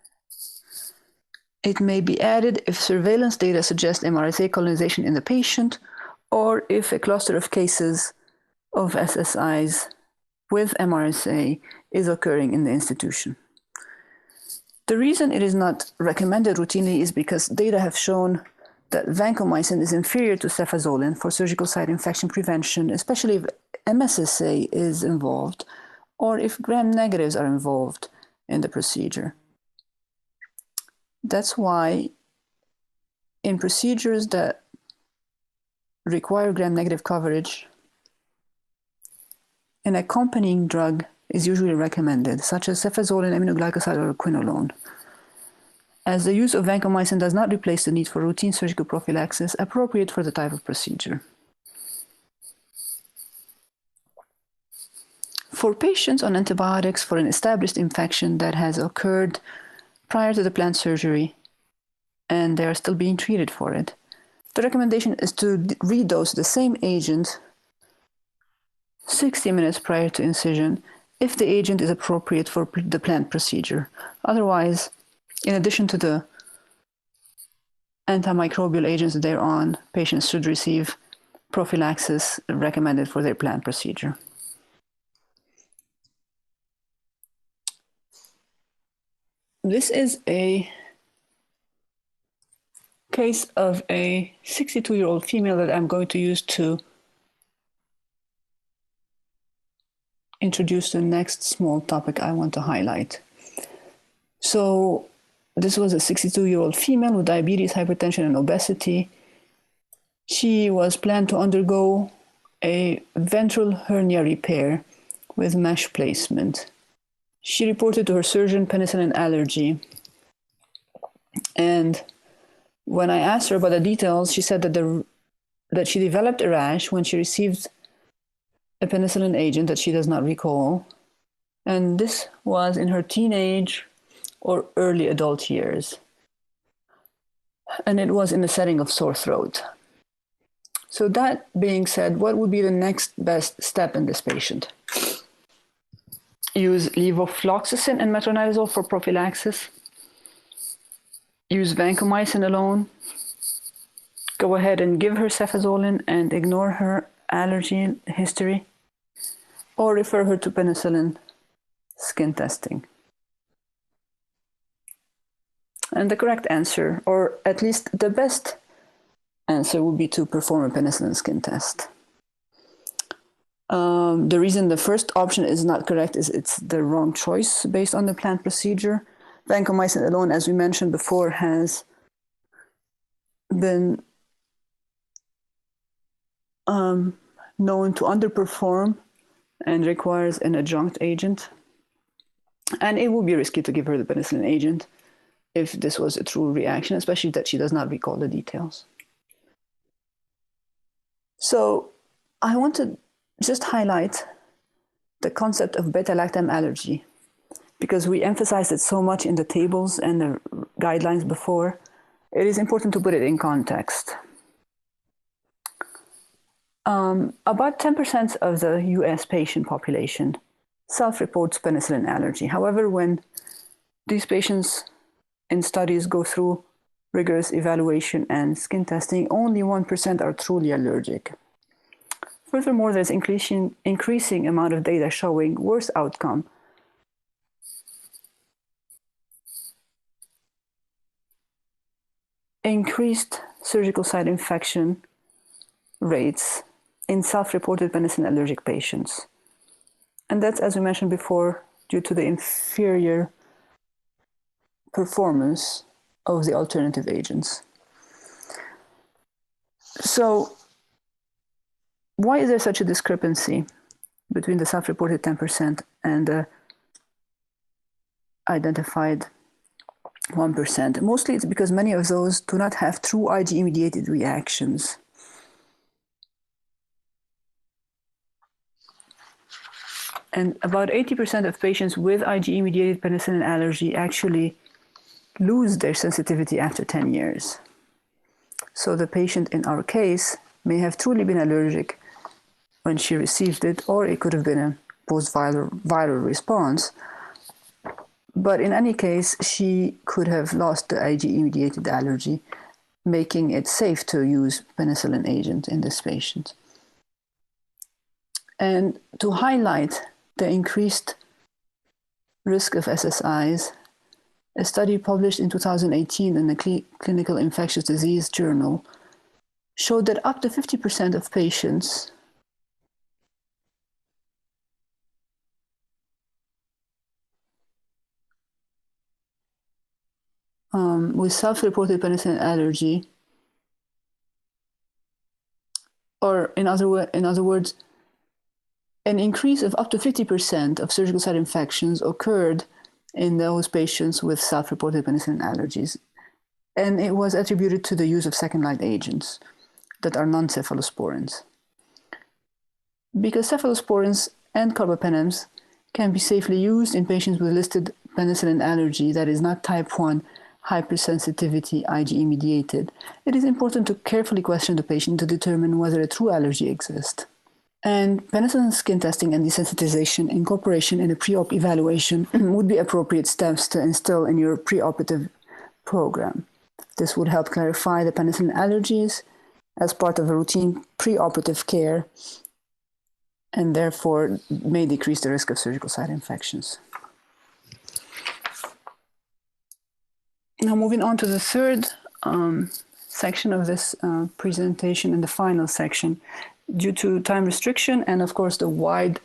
it may be added if surveillance data suggest MRSA colonization in the patient, or if a cluster of cases of SSIs with MRSA is occurring in the institution. The reason it is not recommended routinely is because data have shown that vancomycin is inferior to cefazolin for surgical site infection prevention, especially if MSSA is involved or if gram-negatives are involved in the procedure. That's why in procedures that require gram-negative coverage, an accompanying drug is usually recommended, such as cefazolin, aminoglycoside, or quinolone. As the use of vancomycin does not replace the need for routine surgical prophylaxis appropriate for the type of procedure. For patients on antibiotics for an established infection that has occurred prior to the planned surgery and they are still being treated for it, the recommendation is to redose the same agent 60 minutes prior to incision if the agent is appropriate for the planned procedure. Otherwise, in addition to the antimicrobial agents they're on, patients should receive prophylaxis recommended for their planned procedure. This is a case of a 62-year-old female that I'm going to use to introduce the next small topic I want to highlight. So this was a 62-year-old female with diabetes, hypertension, and obesity. She was planned to undergo a ventral hernia repair with mesh placement. She reported to her surgeon penicillin allergy. And when I asked her about the details, she said that she developed a rash when she received a penicillin agent that she does not recall. And this was in her teenage or early adult years. And it was in the setting of sore throat. So that being said, what would be the next best step in this patient? Use levofloxacin and metronidazole for prophylaxis. Use vancomycin alone. Go ahead and give her cefazolin and ignore her allergy history. Or refer her to penicillin skin testing. And the correct answer, or at least the best answer, would be to perform a penicillin skin test. The reason the first option is not correct is it's the wrong choice based on the planned procedure. Vancomycin alone, as we mentioned before, has been known to underperform and requires an adjunct agent. And it would be risky to give her the penicillin agent if this was a true reaction, especially that she does not recall the details. So I want to just highlight the concept of beta-lactam allergy. because we emphasized it so much in the tables and the guidelines before, it is important to put it in context. About 10% of the US patient population self-reports penicillin allergy. However, when these patients in studies go through rigorous evaluation and skin testing, only 1% are truly allergic. Furthermore, there's increasing amount of data showing worse outcome increased surgical site infection rates in self-reported penicillin allergic patients. And that's, as we mentioned before, due to the inferior performance of the alternative agents. So why is there such a discrepancy between the self-reported 10% and the identified 1%? Mostly it's because many of those do not have true IgE-mediated reactions. And about 80% of patients with IgE-mediated penicillin allergy actually lose their sensitivity after 10 years. So the patient in our case may have truly been allergic when she received it, or it could have been a post-viral response. But in any case, she could have lost the IgE-mediated allergy, making it safe to use penicillin agent in this patient. And to highlight the increased risk of SSIs, a study published in 2018 in the Clinical Infectious Disease Journal showed that up to 50% of patients with self-reported penicillin allergy, or in other words, an increase of up to 50% of surgical site infections occurred in those patients with self-reported penicillin allergies. And it was attributed to the use of second-line agents that are non-cephalosporins. Because cephalosporins and carbapenems can be safely used in patients with listed penicillin allergy that is not type 1 hypersensitivity IgE-mediated, it is important to carefully question the patient to determine whether a true allergy exists. And penicillin skin testing and desensitization incorporation in a pre-op evaluation would be appropriate steps to instill in your preoperative program. This would help clarify the penicillin allergies as part of a routine preoperative care, and therefore may decrease the risk of surgical site infections. Now moving on to the third section of this presentation and the final section. Due to time restriction and of course the wide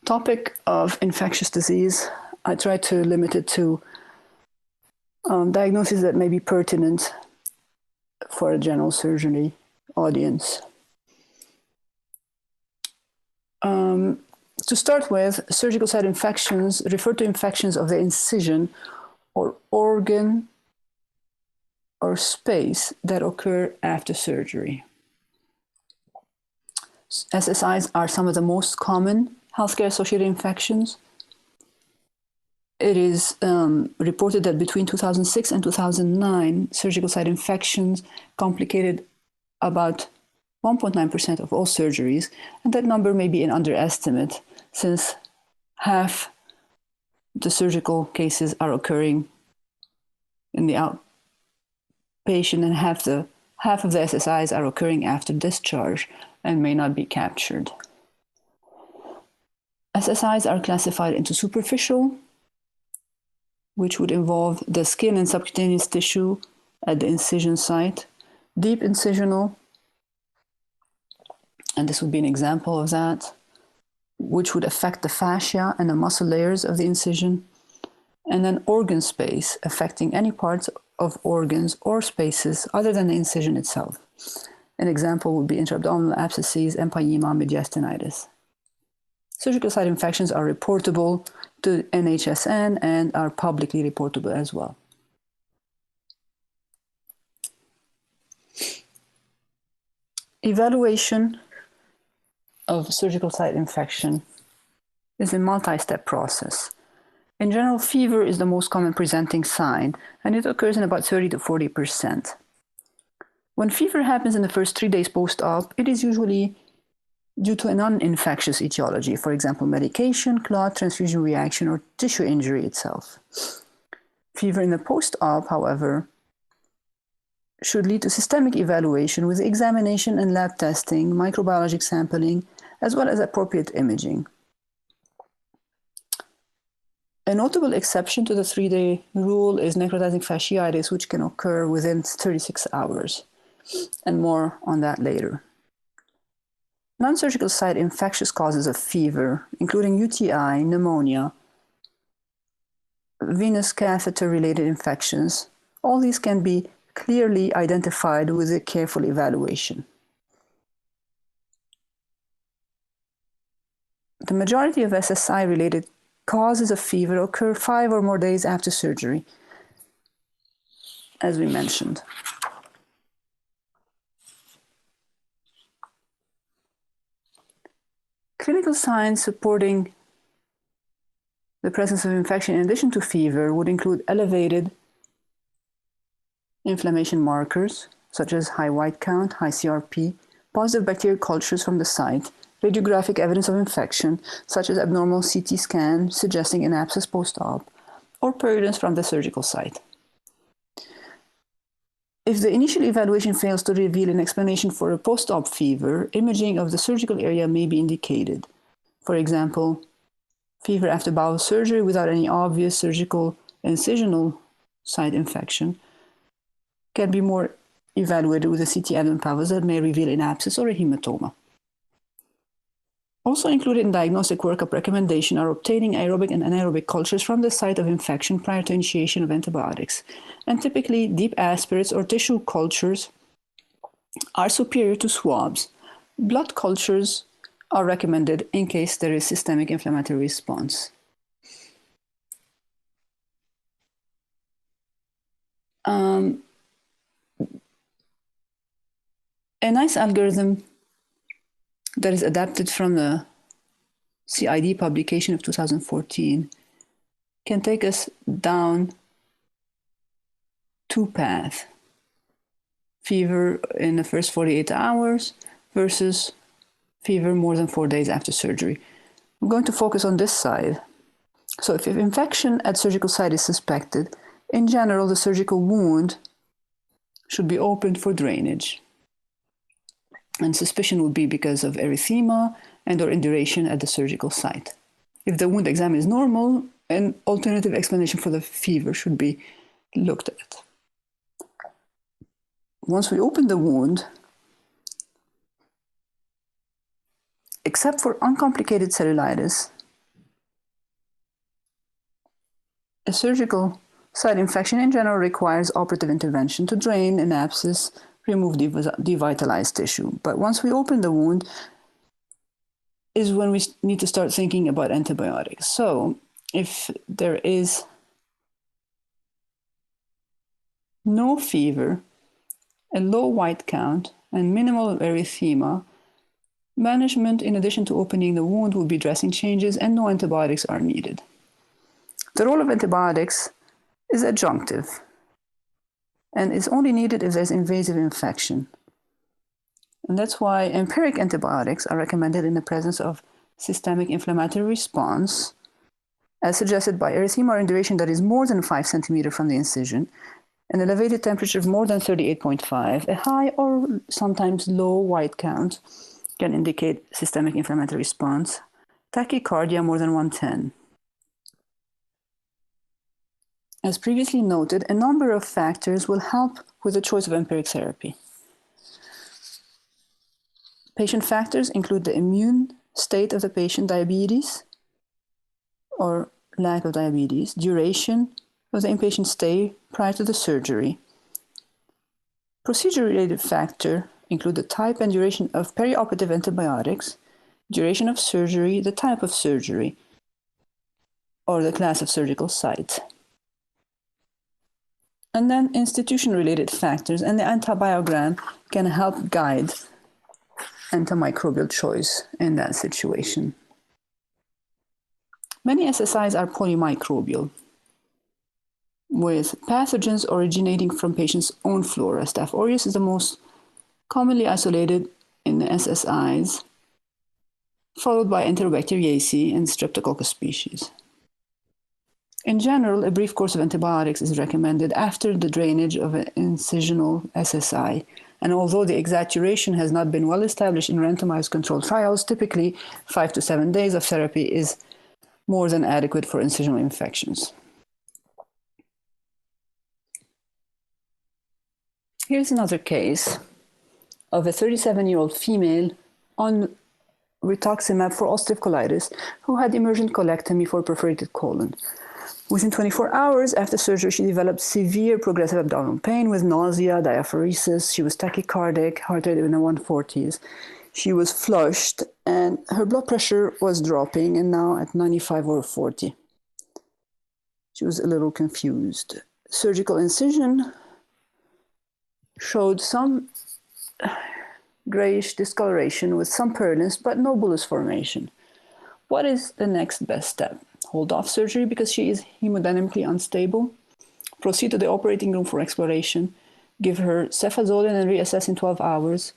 topic of infectious disease, I try to limit it to diagnoses that may be pertinent for a general surgery audience. To start with, surgical site infections refer to infections of the incision or organ or space that occur after surgery. SSIs are some of the most common healthcare-associated infections. It is reported that between 2006 and 2009, surgical site infections complicated about 1.9% of all surgeries, and that number may be an underestimate since half the surgical cases are occurring in the outpatient and half of the SSIs are occurring after discharge and may not be captured. SSIs are classified into superficial, which would involve the skin and subcutaneous tissue at the incision site, deep incisional, and this would be an example of that, which would affect the fascia and the muscle layers of the incision, and then organ space, affecting any parts of organs or spaces other than the incision itself. An example would be intra-abdominal abscesses, empyema, mediastinitis. Surgical site infections are reportable to NHSN and are publicly reportable as well. Evaluation of surgical site infection is a multi-step process. In general, fever is the most common presenting sign, and it occurs in about 30 to 40%. When fever happens in the first 3 days post-op, it is usually due to a non-infectious etiology, for example, medication, clot, transfusion reaction, or tissue injury itself. Fever in the post-op, however, should lead to systemic evaluation with examination and lab testing, microbiologic sampling, as well as appropriate imaging. A notable exception to the 3-day rule is necrotizing fasciitis, which can occur within 36 hours, and more on that later. Non-surgical site infectious causes of fever, including UTI, pneumonia, venous catheter-related infections, all these can be clearly identified with a careful evaluation. The majority of SSI-related causes of fever occur 5 or more days after surgery, as we mentioned. Clinical signs supporting the presence of infection in addition to fever would include elevated inflammation markers, such as high white count, high CRP, positive bacterial cultures from the site, radiographic evidence of infection, such as abnormal CT scan suggesting an abscess post-op, or purulence from the surgical site. If the initial evaluation fails to reveal an explanation for a post-op fever, imaging of the surgical area may be indicated. For example, fever after bowel surgery without any obvious surgical incisional site infection can be more evaluated with a CT abdomen pelvis that may reveal an abscess or a hematoma. Also included in diagnostic workup recommendation are obtaining aerobic and anaerobic cultures from the site of infection prior to initiation of antibiotics. And typically, deep aspirates or tissue cultures are superior to swabs. Blood cultures are recommended in case there is systemic inflammatory response. A nice algorithm that is adapted from the CID publication of 2014 can take us down 2 paths. Fever in the first 48 hours versus fever more than 4 days after surgery. I'm going to focus on this side. So if infection at surgical site is suspected, in general, the surgical wound should be opened for drainage. And suspicion would be because of erythema and/or induration at the surgical site. If the wound exam is normal, an alternative explanation for the fever should be looked at. Once we open the wound, except for uncomplicated cellulitis, a surgical site infection in general requires operative intervention to drain an abscess, remove devitalized tissue. But once we open the wound is when we need to start thinking about antibiotics. So if there is no fever, a low white count, and minimal erythema, management in addition to opening the wound will be dressing changes and no antibiotics are needed. The role of antibiotics is adjunctive and is only needed if there's invasive infection. And that's why empiric antibiotics are recommended in the presence of systemic inflammatory response, as suggested by erythema or induration that is more than 5 centimeters from the incision, an elevated temperature of more than 38.5, a high or sometimes low white count can indicate systemic inflammatory response, tachycardia more than 110. As previously noted, a number of factors will help with the choice of empiric therapy. Patient factors include the immune state of the patient, diabetes or lack of diabetes, duration of the inpatient stay prior to the surgery. Procedure-related factors include the type and duration of perioperative antibiotics, duration of surgery, the type of surgery, or the class of surgical site. And then institution-related factors, and the antibiogram can help guide antimicrobial choice in that situation. Many SSIs are polymicrobial, with pathogens originating from patients' own flora. Staph aureus is the most commonly isolated in the SSIs, followed by Enterobacteriaceae and Streptococcus species. In general, a brief course of antibiotics is recommended after the drainage of an incisional SSI. And although the exact duration has not been well established in randomized controlled trials, typically 5 to 7 days of therapy is more than adequate for incisional infections. Here's another case of a 37-year-old female on rituximab for ulcerative colitis who had emergent colectomy for perforated colon. Within 24 hours after surgery, she developed severe progressive abdominal pain with nausea, diaphoresis. She was tachycardic, heart rate in the 140s. She was flushed, and her blood pressure was dropping, and now at 95 over 40. She was a little confused. Surgical incision showed some grayish discoloration with some purulence, but no bullous formation. What is the next best step? Hold off surgery because she is hemodynamically unstable. Proceed to the operating room for exploration. Give her cefazolin and reassess in 12 hours.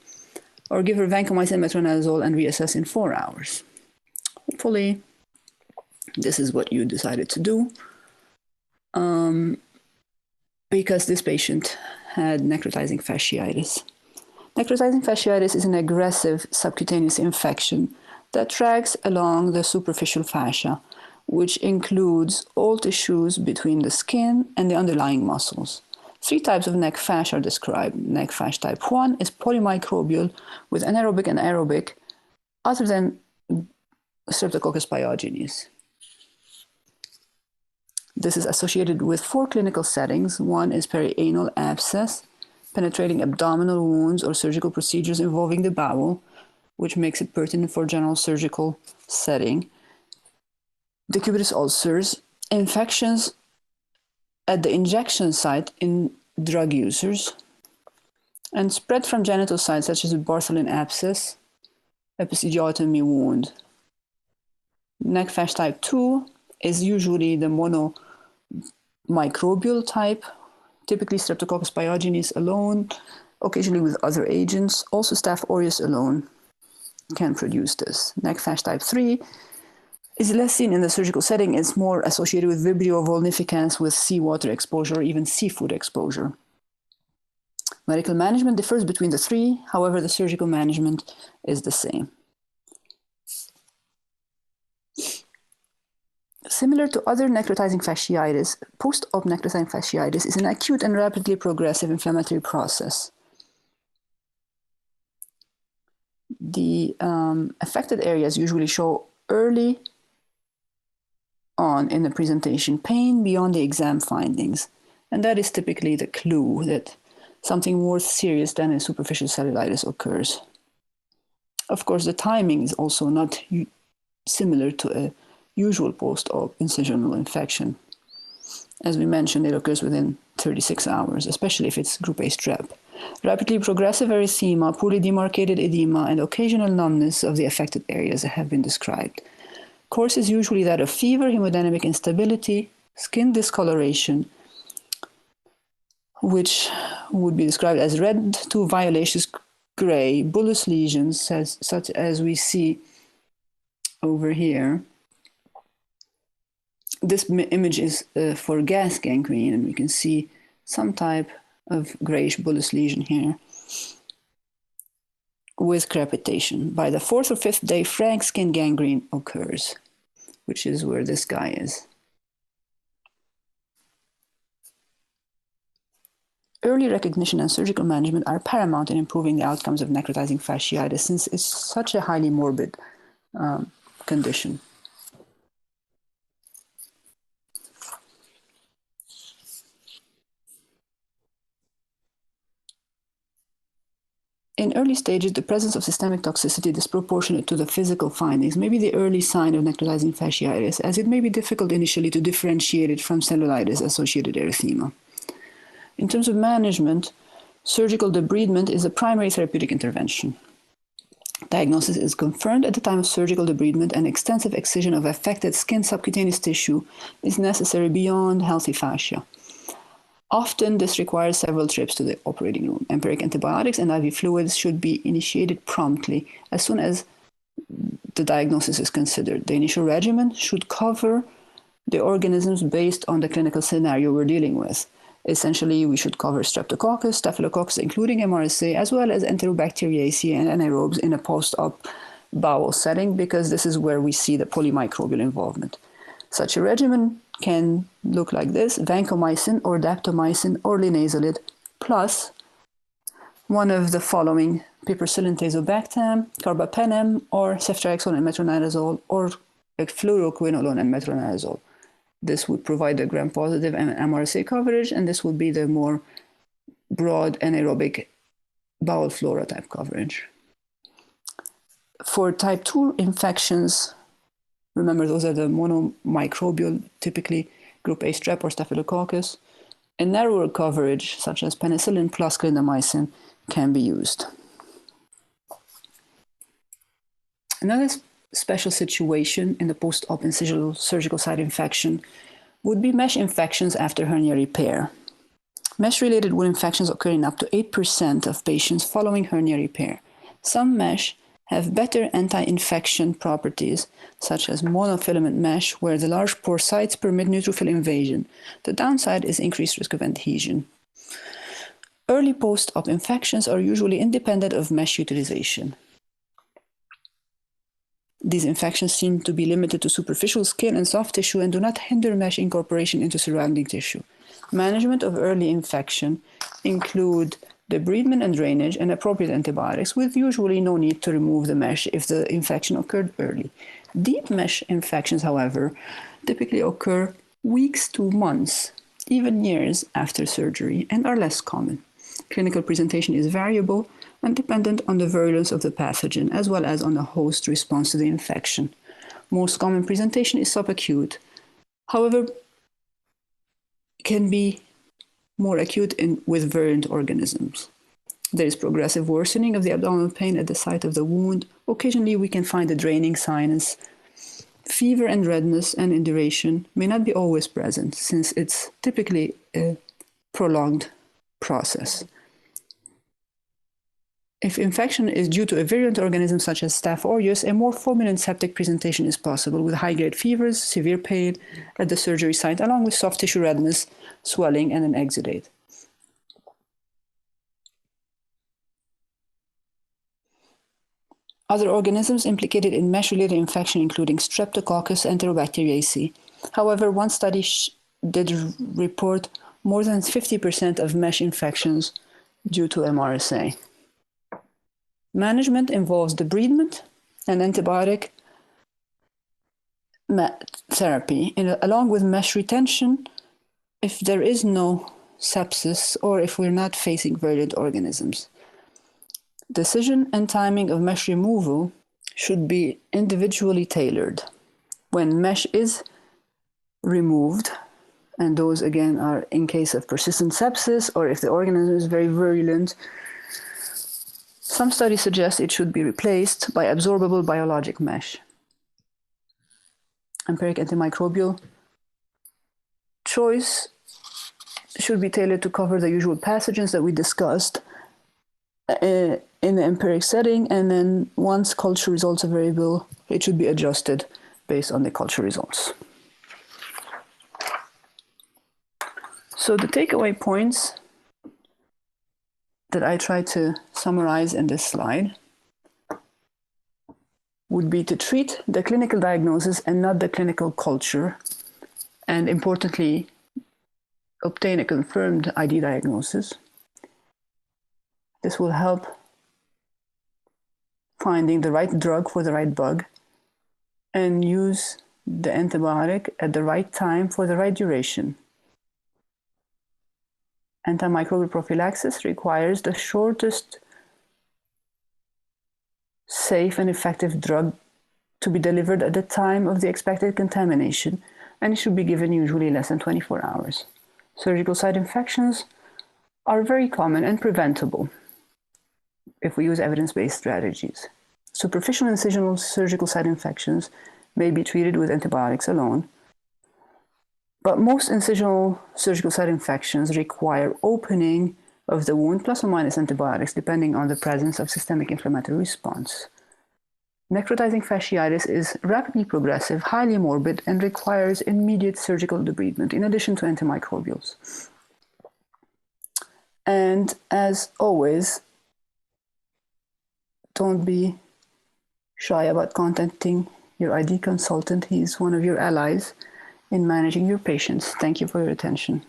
Or give her vancomycin metronidazole and reassess in 4 hours. Hopefully, this is what you decided to do. Because this patient had necrotizing fasciitis. Necrotizing fasciitis is an aggressive subcutaneous infection that tracks along the superficial fascia, which includes all tissues between the skin and the underlying muscles. 3 types of neck fascia are described. Neck fascia type 1 is polymicrobial with anaerobic and aerobic, other than Streptococcus pyogenes. This is associated with 4 clinical settings. One is perianal abscess, penetrating abdominal wounds or surgical procedures involving the bowel, which makes it pertinent for general surgical setting. Decubitus ulcers, infections at the injection site in drug users, and spread from genital sites such as a Bartholin abscess, episiotomy wound. Neck fascia type 2 is usually the monomicrobial type, typically Streptococcus pyogenes alone, occasionally with other agents. Also Staph aureus alone can produce this. Neck fascia type 3 is less seen in the surgical setting. It's more associated with Vibrio vulnificans with seawater exposure or even seafood exposure. Medical management differs between the 3. However, the surgical management is the same. Similar to other necrotizing fasciitis, post-op necrotizing fasciitis is an acute and rapidly progressive inflammatory process. The affected areas usually show early on in the presentation pain beyond the exam findings, and that is typically the clue that something more serious than a superficial cellulitis occurs. Of course, the timing is also not similar to a usual post-op incisional infection. As we mentioned, it occurs within 36 hours, especially if it's group A strep. Rapidly progressive erythema, poorly demarcated edema, and occasional numbness of the affected areas have been described. Course is usually that of fever, hemodynamic instability, skin discoloration, which would be described as red to violaceous gray, bullous lesions, such as we see over here. This image is for gas gangrene, and we can see some type of grayish bullous lesion here with crepitation. By the 4th or 5th day, frank skin gangrene occurs, which is where this guy is. Early recognition and surgical management are paramount in improving the outcomes of necrotizing fasciitis, since it's such a highly morbid condition. In early stages, the presence of systemic toxicity disproportionate to the physical findings may be the early sign of necrotizing fasciitis, as it may be difficult initially to differentiate it from cellulitis-associated erythema. In terms of management, surgical debridement is a primary therapeutic intervention. Diagnosis is confirmed at the time of surgical debridement, and extensive excision of affected skin subcutaneous tissue is necessary beyond healthy fascia. Often, this requires several trips to the operating room. Empiric antibiotics and IV fluids should be initiated promptly as soon as the diagnosis is considered. The initial regimen should cover the organisms based on the clinical scenario we're dealing with. Essentially, we should cover Streptococcus, Staphylococcus, including MRSA, as well as Enterobacteriaceae and anaerobes in a post-op bowel setting, because this is where we see the polymicrobial involvement. Such a regimen can look like this: vancomycin or daptomycin or linezolid, plus one of the following: piperacillin tazobactam, carbapenem, or ceftriaxone and metronidazole, or fluoroquinolone and metronidazole. This would provide the gram-positive and MRSA coverage, and this would be the more broad anaerobic bowel flora type coverage. For type 2 infections, remember those are the monomicrobial, typically group A strep or staphylococcus, a narrower coverage such as penicillin plus clindamycin can be used. Another special situation in the post-op incisional surgical site infection would be mesh infections after hernia repair. Mesh-related wound infections occur in up to 8% of patients following hernia repair. Some mesh have better anti-infection properties, such as monofilament mesh, where the large pore sites permit neutrophil invasion. The downside is increased risk of adhesion. Early post-op infections are usually independent of mesh utilization. These infections seem to be limited to superficial skin and soft tissue and do not hinder mesh incorporation into surrounding tissue. Management of early infection include debridement and drainage and appropriate antibiotics, with usually no need to remove the mesh if the infection occurred early. Deep mesh infections, however, typically occur weeks to months, even years after surgery, and are less common. Clinical presentation is variable and dependent on the virulence of the pathogen, as well as on the host response to the infection. Most common presentation is subacute. However, can be more acute with virulent organisms. There is progressive worsening of the abdominal pain at the site of the wound. Occasionally, we can find a draining sinus. Fever and redness and induration may not be always present, since it's typically a prolonged process. If infection is due to a virulent organism such as Staph aureus, a more fulminant septic presentation is possible, with high-grade fevers, severe pain at the surgery site, along with soft tissue redness, swelling, and an exudate. Other organisms implicated in mesh-related infection including Streptococcus and Enterobacteriaceae. However, one study did report more than 50% of mesh infections due to MRSA. Management involves debridement and antibiotic therapy, along with mesh retention if there is no sepsis or if we're not facing virulent organisms. Decision and timing of mesh removal should be individually tailored. When mesh is removed, and those again are in case of persistent sepsis or if the organism is very virulent, some studies suggest it should be replaced by absorbable biologic mesh. Empiric antimicrobial choice should be tailored to cover the usual pathogens that we discussed in the empiric setting, and then once culture results are variable, it should be adjusted based on the culture results. So the takeaway points that I try to summarize in this slide would be to treat the clinical diagnosis and not the clinical culture, and importantly, obtain a confirmed ID diagnosis. This will help finding the right drug for the right bug and use the antibiotic at the right time for the right duration. Antimicrobial prophylaxis requires the shortest safe and effective drug to be delivered at the time of the expected contamination, and it should be given usually less than 24 hours. Surgical site infections are very common and preventable if we use evidence-based strategies. Superficial incisional surgical site infections may be treated with antibiotics alone, but most incisional surgical site infections require opening of the wound plus or minus antibiotics, depending on the presence of systemic inflammatory response. Necrotizing fasciitis is rapidly progressive, highly morbid, and requires immediate surgical debridement, in addition to antimicrobials. And as always, don't be shy about contacting your ID consultant. He's one of your allies in managing your patients. Thank you for your attention.